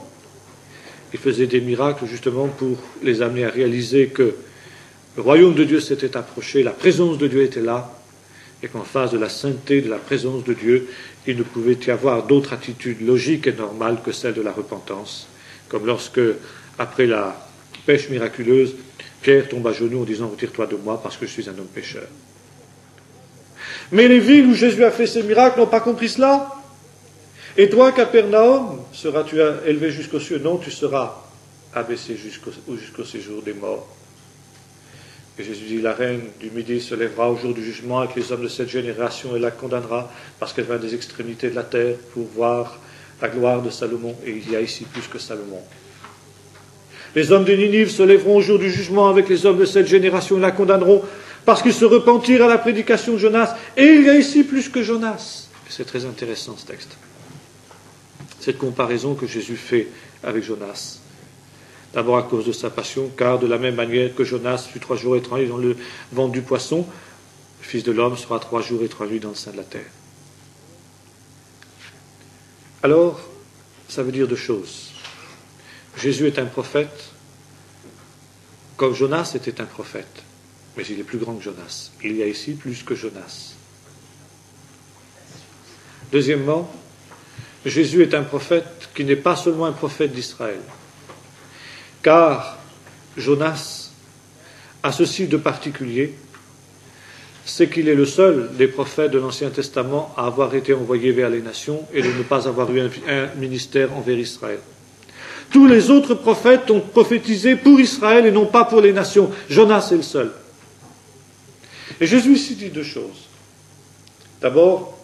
Il faisait des miracles justement pour les amener à réaliser que le royaume de Dieu s'était approché, la présence de Dieu était là, et qu'en face de la sainteté, de la présence de Dieu, il ne pouvait y avoir d'autre attitude logique et normale que celle de la repentance. Comme lorsque, après la pêche miraculeuse, Pierre tombe à genoux en disant « Retire-toi de moi parce que je suis un homme pécheur ». Mais les villes où Jésus a fait ses miracles n'ont pas compris cela. Et toi, Capernaum, seras-tu élevé jusqu'aux cieux? Non, tu seras abaissé jusqu'au séjour des morts. Et Jésus dit, la reine du Midi se lèvera au jour du jugement avec les hommes de cette génération et la condamnera parce qu'elle vient des extrémités de la terre pour voir la gloire de Salomon. Et il y a ici plus que Salomon. Les hommes de Ninive se lèveront au jour du jugement avec les hommes de cette génération et la condamneront parce qu'ils se repentirent à la prédication de Jonas. Et il y a ici plus que Jonas. Et c'est très intéressant ce texte. Cette comparaison que Jésus fait avec Jonas. D'abord à cause de sa passion, car de la même manière que Jonas fut 3 jours et 3 nuits dans le ventre du poisson, le Fils de l'homme sera 3 jours et 3 nuits dans le sein de la terre. Alors, ça veut dire 2 choses. Jésus est un prophète, comme Jonas était un prophète, mais il est plus grand que Jonas. Il y a ici plus que Jonas. Deuxièmement, Jésus est un prophète qui n'est pas seulement un prophète d'Israël. Car Jonas a ceci de particulier, c'est qu'il est le seul des prophètes de l'Ancien Testament à avoir été envoyé vers les nations et de ne pas avoir eu un ministère envers Israël. Tous les autres prophètes ont prophétisé pour Israël et non pas pour les nations. Jonas est le seul. Et Jésus ici dit 2 choses. D'abord,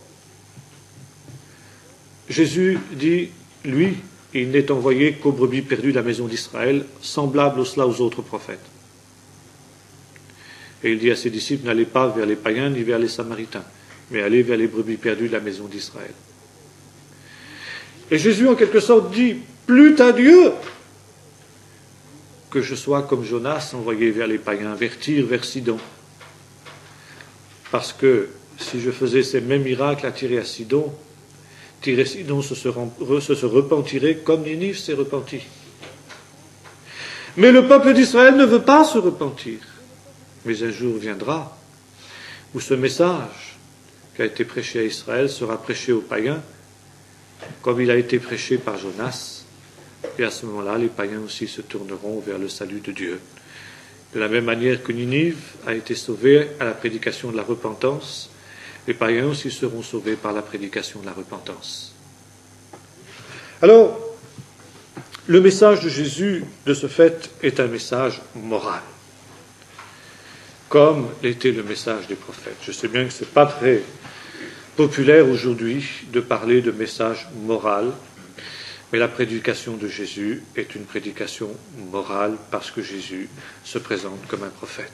Jésus dit, lui, il n'est envoyé qu'aux brebis perdues de la maison d'Israël, semblable aux autres prophètes. Et il dit à ses disciples, n'allez pas vers les païens ni vers les samaritains, mais allez vers les brebis perdues de la maison d'Israël. Et Jésus, en quelque sorte, dit, plût à Dieu que je sois comme Jonas envoyé vers les païens, vers Tyr, vers Sidon. Parce que si je faisais ces mêmes miracles à Tyr et à Sidon, Tyr et Sidon se repentiraient comme Ninive s'est repenti. Mais le peuple d'Israël ne veut pas se repentir. Mais un jour viendra où ce message qui a été prêché à Israël sera prêché aux païens, comme il a été prêché par Jonas. Et à ce moment-là, les païens aussi se tourneront vers le salut de Dieu. De la même manière que Ninive a été sauvée à la prédication de la repentance, les païens aussi seront sauvés par la prédication de la repentance. Alors, le message de Jésus, de ce fait, est un message moral, comme l'était le message des prophètes. Je sais bien que ce n'est pas très populaire aujourd'hui de parler de message moral, mais la prédication de Jésus est une prédication morale parce que Jésus se présente comme un prophète.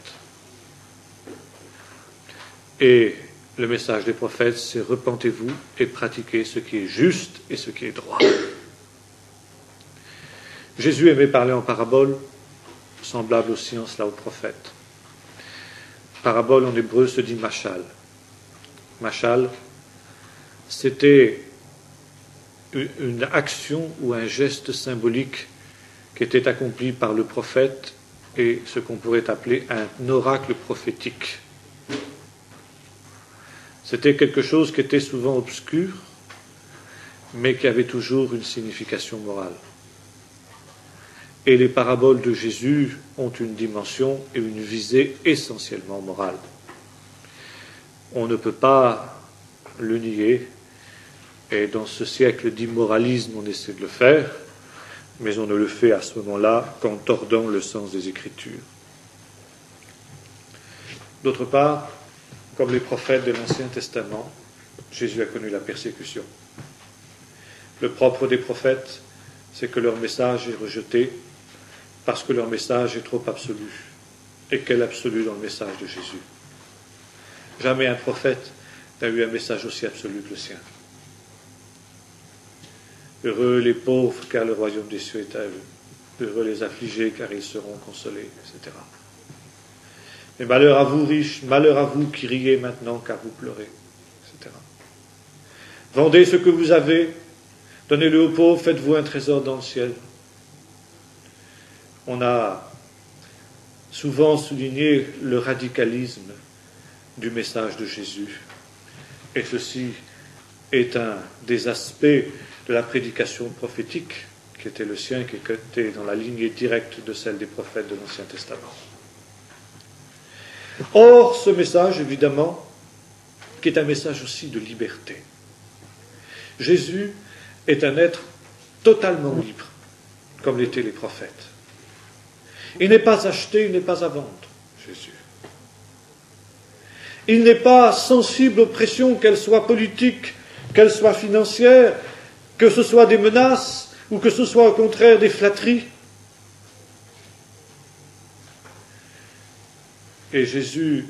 Et le message des prophètes, c'est repentez-vous et pratiquez ce qui est juste et ce qui est droit. Jésus aimait parler en parabole, semblable aussi en cela aux prophètes. Parabole en hébreu se dit machal. Machal, c'était une action ou un geste symbolique qui était accompli par le prophète et ce qu'on pourrait appeler un oracle prophétique. C'était quelque chose qui était souvent obscur, mais qui avait toujours une signification morale. Et les paraboles de Jésus ont une dimension et une visée essentiellement morale. On ne peut pas le nier, et dans ce siècle d'immoralisme, on essaie de le faire, mais on ne le fait à ce moment-là qu'en tordant le sens des Écritures. D'autre part, comme les prophètes de l'Ancien Testament, Jésus a connu la persécution. Le propre des prophètes, c'est que leur message est rejeté parce que leur message est trop absolu. Et quel absolu dans le message de Jésus? Jamais un prophète n'a eu un message aussi absolu que le sien. Heureux les pauvres, car le royaume des cieux est à eux. Heureux les affligés, car ils seront consolés, etc. Et malheur à vous riches, malheur à vous qui riez maintenant car vous pleurez, etc. Vendez ce que vous avez, donnez-le aux pauvres, faites-vous un trésor dans le ciel. On a souvent souligné le radicalisme du message de Jésus. Et ceci est un des aspects de la prédication prophétique qui était le sien, qui était dans la lignée directe de celle des prophètes de l'Ancien Testament. Or, ce message, évidemment, qui est un message aussi de liberté. Jésus est un être totalement libre, comme l'étaient les prophètes. Il n'est pas acheté, il n'est pas à vendre, Jésus. Il n'est pas sensible aux pressions, qu'elles soient politiques, qu'elles soient financières, que ce soit des menaces, ou que ce soit au contraire des flatteries. Et Jésus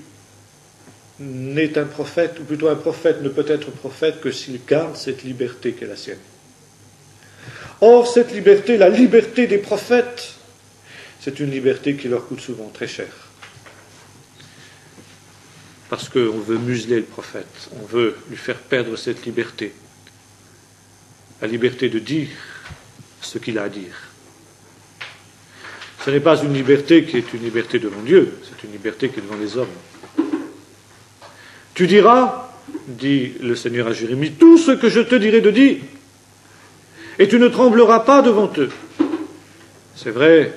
n'est un prophète, ou plutôt un prophète ne peut être prophète que s'il garde cette liberté qui est la sienne. Or, cette liberté, la liberté des prophètes, c'est une liberté qui leur coûte souvent très cher. Parce qu'on veut museler le prophète, on veut lui faire perdre cette liberté. La liberté de dire ce qu'il a à dire. Ce n'est pas une liberté qui est une liberté devant Dieu, c'est une liberté qui est devant les hommes. Tu diras, dit le Seigneur à Jérémie, tout ce que je te dirai de dire, et tu ne trembleras pas devant eux. C'est vrai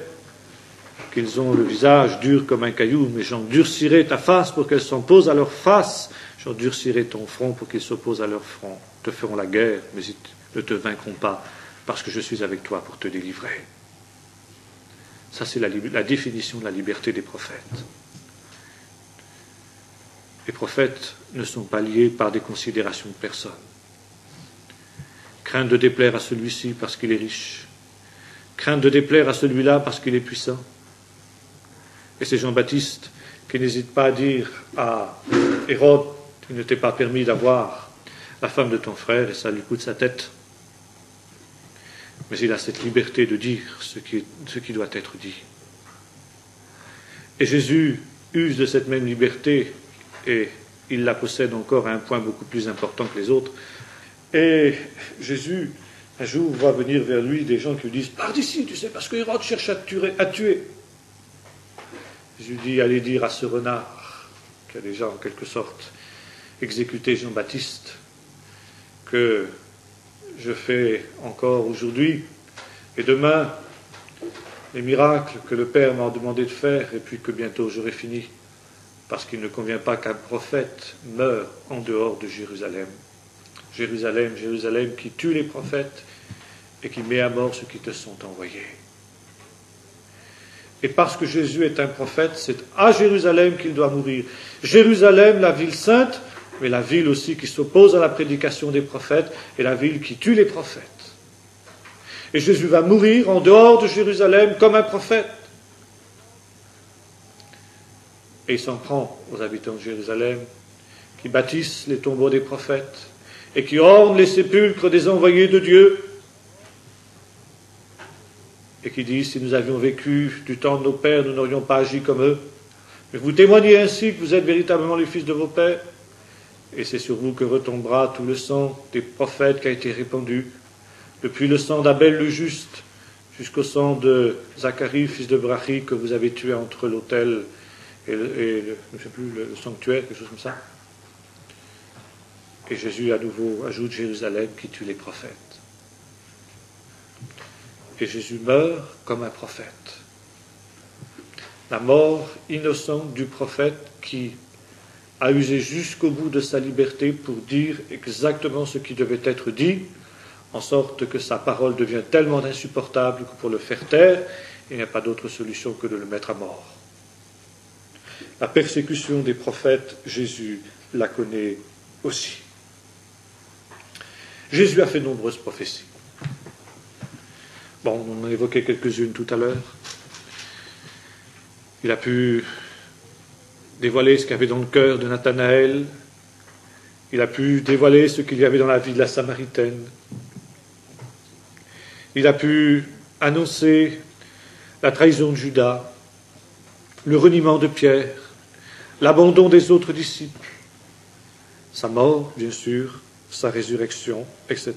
qu'ils ont le visage dur comme un caillou, mais j'endurcirai ta face pour qu'elle s'oppose à leur face, j'endurcirai ton front pour qu'ils s'opposent à leur front. Ils te feront la guerre, mais ils ne te vaincront pas, parce que je suis avec toi pour te délivrer. Ça, c'est la définition de la liberté des prophètes. Les prophètes ne sont pas liés par des considérations de personne. Crainte de déplaire à celui-ci parce qu'il est riche. Crainte de déplaire à celui-là parce qu'il est puissant. Et c'est Jean-Baptiste qui n'hésite pas à dire à Hérode, il ne t'est pas permis d'avoir la femme de ton frère, et ça lui coûte sa tête. Mais il a cette liberté de dire ce qui doit être dit. Et Jésus use de cette même liberté, et il la possède encore à un point beaucoup plus important que les autres. Et Jésus, un jour, voit venir vers lui des gens qui lui disent « Pars d'ici, tu sais, parce que Hérode cherche à tuer. » Jésus dit « Allez dire à ce renard, qui a déjà en quelque sorte exécuté Jean-Baptiste, que je fais encore aujourd'hui et demain les miracles que le Père m'a demandé de faire, et puis que bientôt j'aurai fini, parce qu'il ne convient pas qu'un prophète meure en dehors de Jérusalem. Jérusalem, Jérusalem, qui tue les prophètes et qui met à mort ceux qui te sont envoyés. Et parce que Jésus est un prophète, c'est à Jérusalem qu'il doit mourir. Jérusalem, la ville sainte, mais la ville aussi qui s'oppose à la prédication des prophètes, et la ville qui tue les prophètes. Et Jésus va mourir en dehors de Jérusalem comme un prophète. Et il s'en prend aux habitants de Jérusalem, qui bâtissent les tombeaux des prophètes, et qui ornent les sépulcres des envoyés de Dieu, et qui disent, si nous avions vécu du temps de nos pères, nous n'aurions pas agi comme eux. Mais vous témoignez ainsi que vous êtes véritablement les fils de vos pères, et c'est sur vous que retombera tout le sang des prophètes qui a été répandu, depuis le sang d'Abel le juste, jusqu'au sang de Zacharie, fils de Brachi, que vous avez tué entre l'autel et le sanctuaire, quelque chose comme ça. Et Jésus à nouveau ajoute Jérusalem qui tue les prophètes. Et Jésus meurt comme un prophète. La mort innocente du prophète qui a usé jusqu'au bout de sa liberté pour dire exactement ce qui devait être dit, en sorte que sa parole devient tellement insupportable que pour le faire taire, il n'y a pas d'autre solution que de le mettre à mort. La persécution des prophètes, Jésus la connaît aussi. Jésus a fait de nombreuses prophéties. Bon, on en a évoqué quelques-unes tout à l'heure. Il a pu dévoiler ce qu'il y avait dans le cœur de Nathanaël. Il a pu dévoiler ce qu'il y avait dans la vie de la Samaritaine. Il a pu annoncer la trahison de Judas, le reniement de Pierre. l'abandon des autres disciples, sa mort, bien sûr, sa résurrection, etc.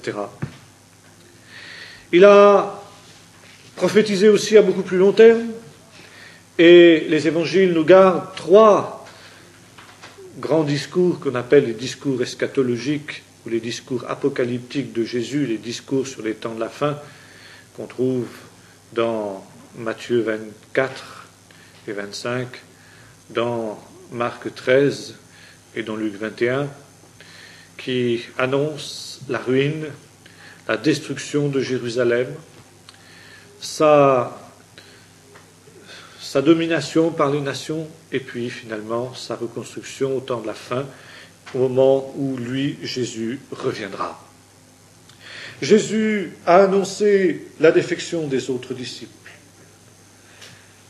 Il a prophétisé aussi à beaucoup plus long terme, et les évangiles nous gardent 3 grands discours qu'on appelle les discours eschatologiques ou les discours apocalyptiques de Jésus, les discours sur les temps de la fin, qu'on trouve dans Matthieu 24 et 25, dans Marc 13 et dans Luc 21, qui annoncent la ruine, la destruction de Jérusalem, sa domination par les nations, et puis finalement sa reconstruction au temps de la fin, au moment où lui, Jésus, reviendra. Jésus a annoncé la défection des autres disciples.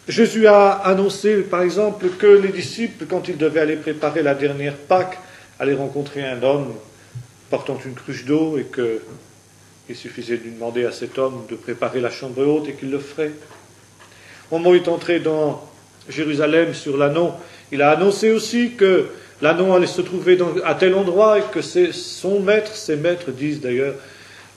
Jésus a annoncé, par exemple, que les disciples, quand ils devaient aller préparer la dernière Pâque, allaient rencontrer un homme portant une cruche d'eau et qu'il suffisait de lui demander à cet homme de préparer la chambre haute et qu'il le ferait. Au moment où il est entré dans Jérusalem sur l'ânon, il a annoncé aussi que l'ânon allait se trouver à tel endroit et que son maître, ses maîtres disent d'ailleurs,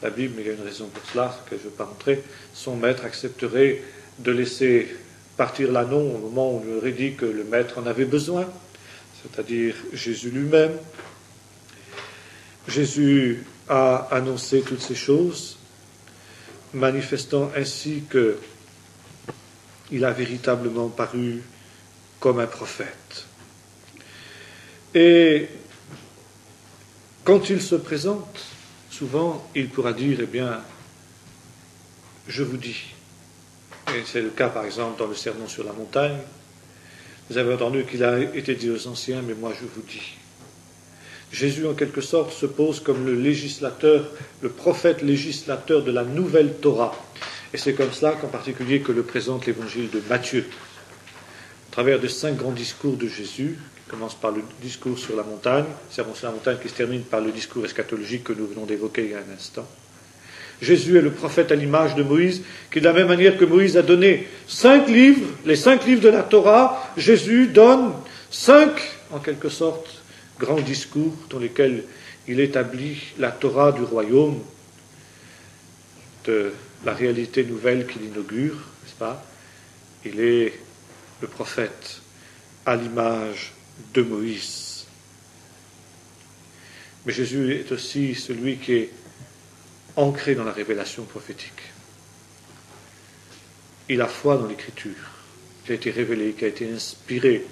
la Bible, mais il y a une raison pour cela, que je ne vais pas rentrer, son maître accepterait de laisser partir l'ânon au moment où on lui aurait dit que le maître en avait besoin, c'est-à-dire Jésus lui-même. Jésus a annoncé toutes ces choses, manifestant ainsi qu'il a véritablement paru comme un prophète. Et quand il se présente, souvent, il pourra dire, eh bien, je vous dis. Et c'est le cas, par exemple, dans le Sermon sur la montagne. Vous avez entendu qu'il a été dit aux anciens, mais moi je vous dis. Jésus, en quelque sorte, se pose comme le législateur, le prophète législateur de la nouvelle Torah. Et c'est comme cela qu'en particulier que le présente l'évangile de Matthieu. À travers de 5 grands discours de Jésus, qui commencent par le discours sur la montagne, Sermon sur la montagne qui se termine par le discours eschatologique que nous venons d'évoquer il y a un instant. Jésus est le prophète à l'image de Moïse, qui de la même manière que Moïse a donné 5 livres, les 5 livres de la Torah, Jésus donne 5, en quelque sorte, grands discours dans lesquels il établit la Torah du royaume, de la réalité nouvelle qu'il inaugure, n'est-ce pas? Il est le prophète à l'image de Moïse. Mais Jésus est aussi celui qui est ancré dans la révélation prophétique. Il a foi dans l'Écriture, qui a été révélée, qui a été inspirée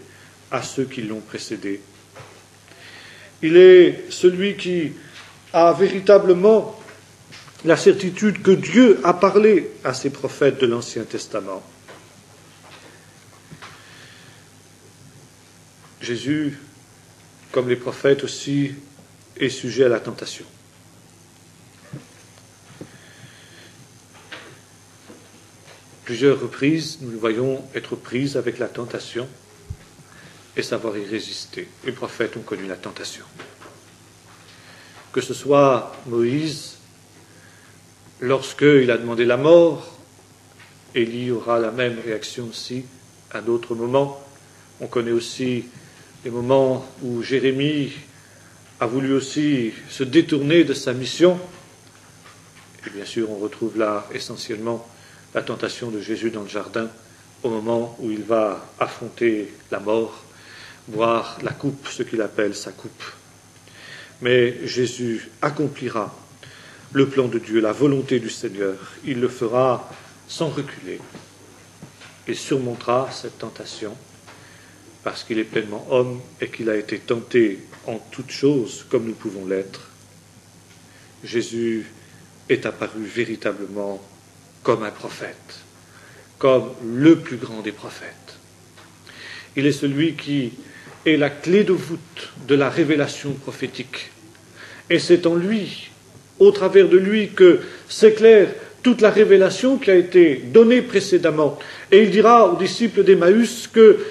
à ceux qui l'ont précédé. Il est celui qui a véritablement la certitude que Dieu a parlé à ses prophètes de l'Ancien Testament. Jésus, comme les prophètes aussi, est sujet à la tentation. Plusieurs reprises, nous le voyons être prises avec la tentation et savoir y résister. Les prophètes ont connu la tentation. Que ce soit Moïse, lorsqu'il a demandé la mort, Élie aura la même réaction aussi à d'autres moments. On connaît aussi les moments où Jérémie a voulu aussi se détourner de sa mission. Et bien sûr, on retrouve là essentiellement la tentation de Jésus dans le jardin, au moment où il va affronter la mort, boire la coupe, ce qu'il appelle sa coupe. Mais Jésus accomplira le plan de Dieu, la volonté du Seigneur. Il le fera sans reculer. Il surmontera cette tentation parce qu'il est pleinement homme et qu'il a été tenté en toutes choses comme nous pouvons l'être. Jésus est apparu véritablement comme un prophète, comme le plus grand des prophètes. Il est celui qui est la clé de voûte de la révélation prophétique. Et c'est en lui, au travers de lui, que s'éclaire toute la révélation qui a été donnée précédemment. Et il dira aux disciples d'Emmaüs que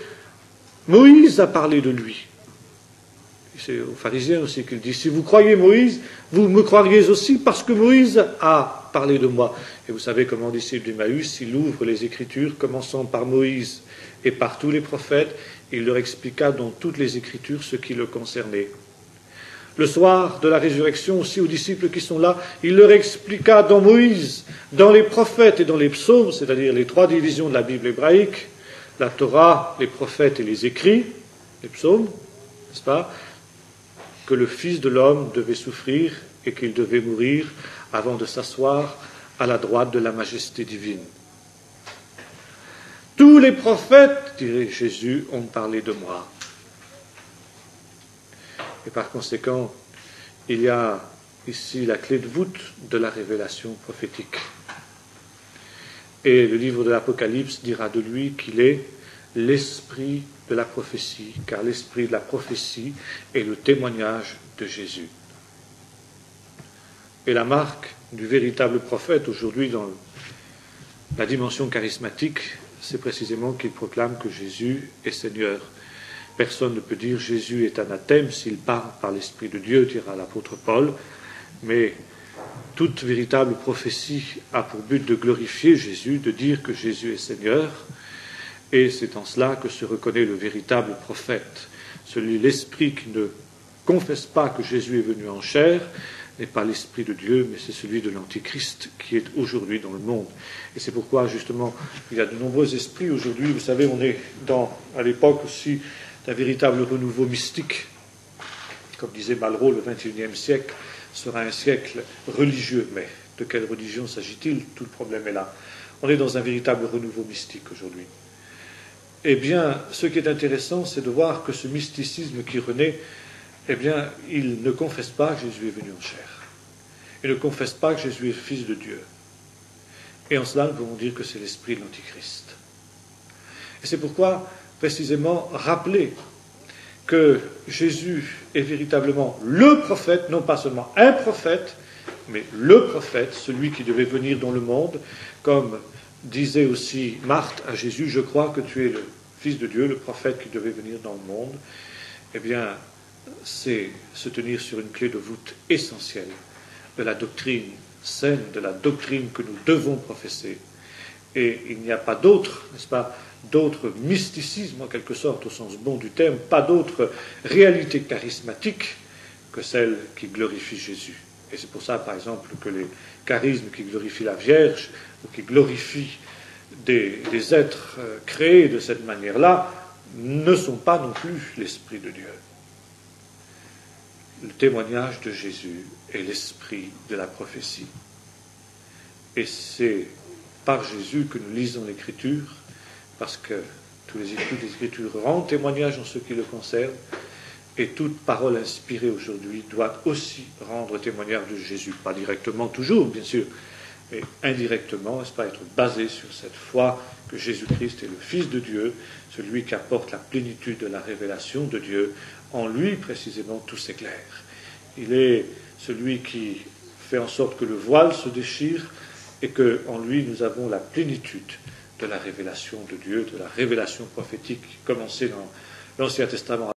Moïse a parlé de lui. C'est aux pharisiens aussi qu'il dit, si vous croyez Moïse, vous me croiriez aussi parce que Moïse a parlé de moi. Et vous savez comment, disciple d'Emmaüs, il ouvre les Écritures, commençant par Moïse et par tous les prophètes, Il leur expliqua dans toutes les Écritures ce qui le concernait. Le soir de la résurrection aussi aux disciples qui sont là, il leur expliqua dans Moïse, dans les prophètes et dans les psaumes, c'est-à-dire les trois divisions de la Bible hébraïque, la Torah, les prophètes et les écrits, les psaumes, n'est-ce pas, que le Fils de l'homme devait souffrir et qu'il devait mourir avant de s'asseoir à la droite de la majesté divine. Tous les prophètes, dirait Jésus, ont parlé de moi. Et par conséquent, il y a ici la clé de voûte de la révélation prophétique. Et le livre de l'Apocalypse dira de lui qu'il est l'esprit de la prophétie, car l'esprit de la prophétie est le témoignage de Jésus. Et la marque du véritable prophète aujourd'hui dans la dimension charismatique, c'est précisément qu'il proclame que Jésus est Seigneur. Personne ne peut dire Jésus est anathème s'il parle par l'Esprit de Dieu, dira l'apôtre Paul, mais toute véritable prophétie a pour but de glorifier Jésus, de dire que Jésus est Seigneur, et c'est en cela que se reconnaît le véritable prophète. Celui, l'Esprit qui ne confesse pas que Jésus est venu en chair, n'est pas l'Esprit de Dieu, mais c'est celui de l'Antichrist qui est aujourd'hui dans le monde. Et c'est pourquoi, justement, il y a de nombreux esprits aujourd'hui. Vous savez, on est à l'époque aussi d'un véritable renouveau mystique. Comme disait Malraux, le XXIe siècle sera un siècle religieux. Mais de quelle religion s'agit-il? Tout le problème est là. On est dans un véritable renouveau mystique aujourd'hui. Eh bien, ce qui est intéressant, c'est de voir que ce mysticisme qui renaît, eh bien, il ne confesse pas que Jésus est venu en chair. Il ne confesse pas que Jésus est fils de Dieu. Et en cela, nous pouvons dire que c'est l'esprit de l'Antichrist. Et c'est pourquoi, précisément, rappeler que Jésus est véritablement le prophète, non pas seulement un prophète, mais le prophète, celui qui devait venir dans le monde, comme disait aussi Marthe à Jésus, je crois que tu es le Fils de Dieu, le prophète qui devait venir dans le monde. Eh bien, c'est se tenir sur une clé de voûte essentielle de la doctrine saine, de la doctrine que nous devons professer. Et il n'y a pas d'autre, n'est-ce pas, d'autre mysticisme en quelque sorte, au sens bon du terme, pas d'autre réalité charismatique que celle qui glorifie Jésus. Et c'est pour ça, par exemple, que les charismes qui glorifient la Vierge, ou qui glorifient des êtres créés de cette manière-là, ne sont pas non plus l'Esprit de Dieu. Le témoignage de Jésus est l'esprit de la prophétie. Et c'est par Jésus que nous lisons l'Écriture, parce que tous les écrits des Écritures rendent témoignage en ce qui le concerne, et toute parole inspirée aujourd'hui doit aussi rendre témoignage de Jésus. Pas directement toujours, bien sûr, mais indirectement, n'est-ce pas, être basé sur cette foi que Jésus-Christ est le Fils de Dieu, celui qui apporte la plénitude de la révélation de Dieu. En lui, précisément, tout s'éclaire. Il est celui qui fait en sorte que le voile se déchire et qu'en lui, nous avons la plénitude de la révélation de Dieu, de la révélation prophétique qui commençait dans l'Ancien Testament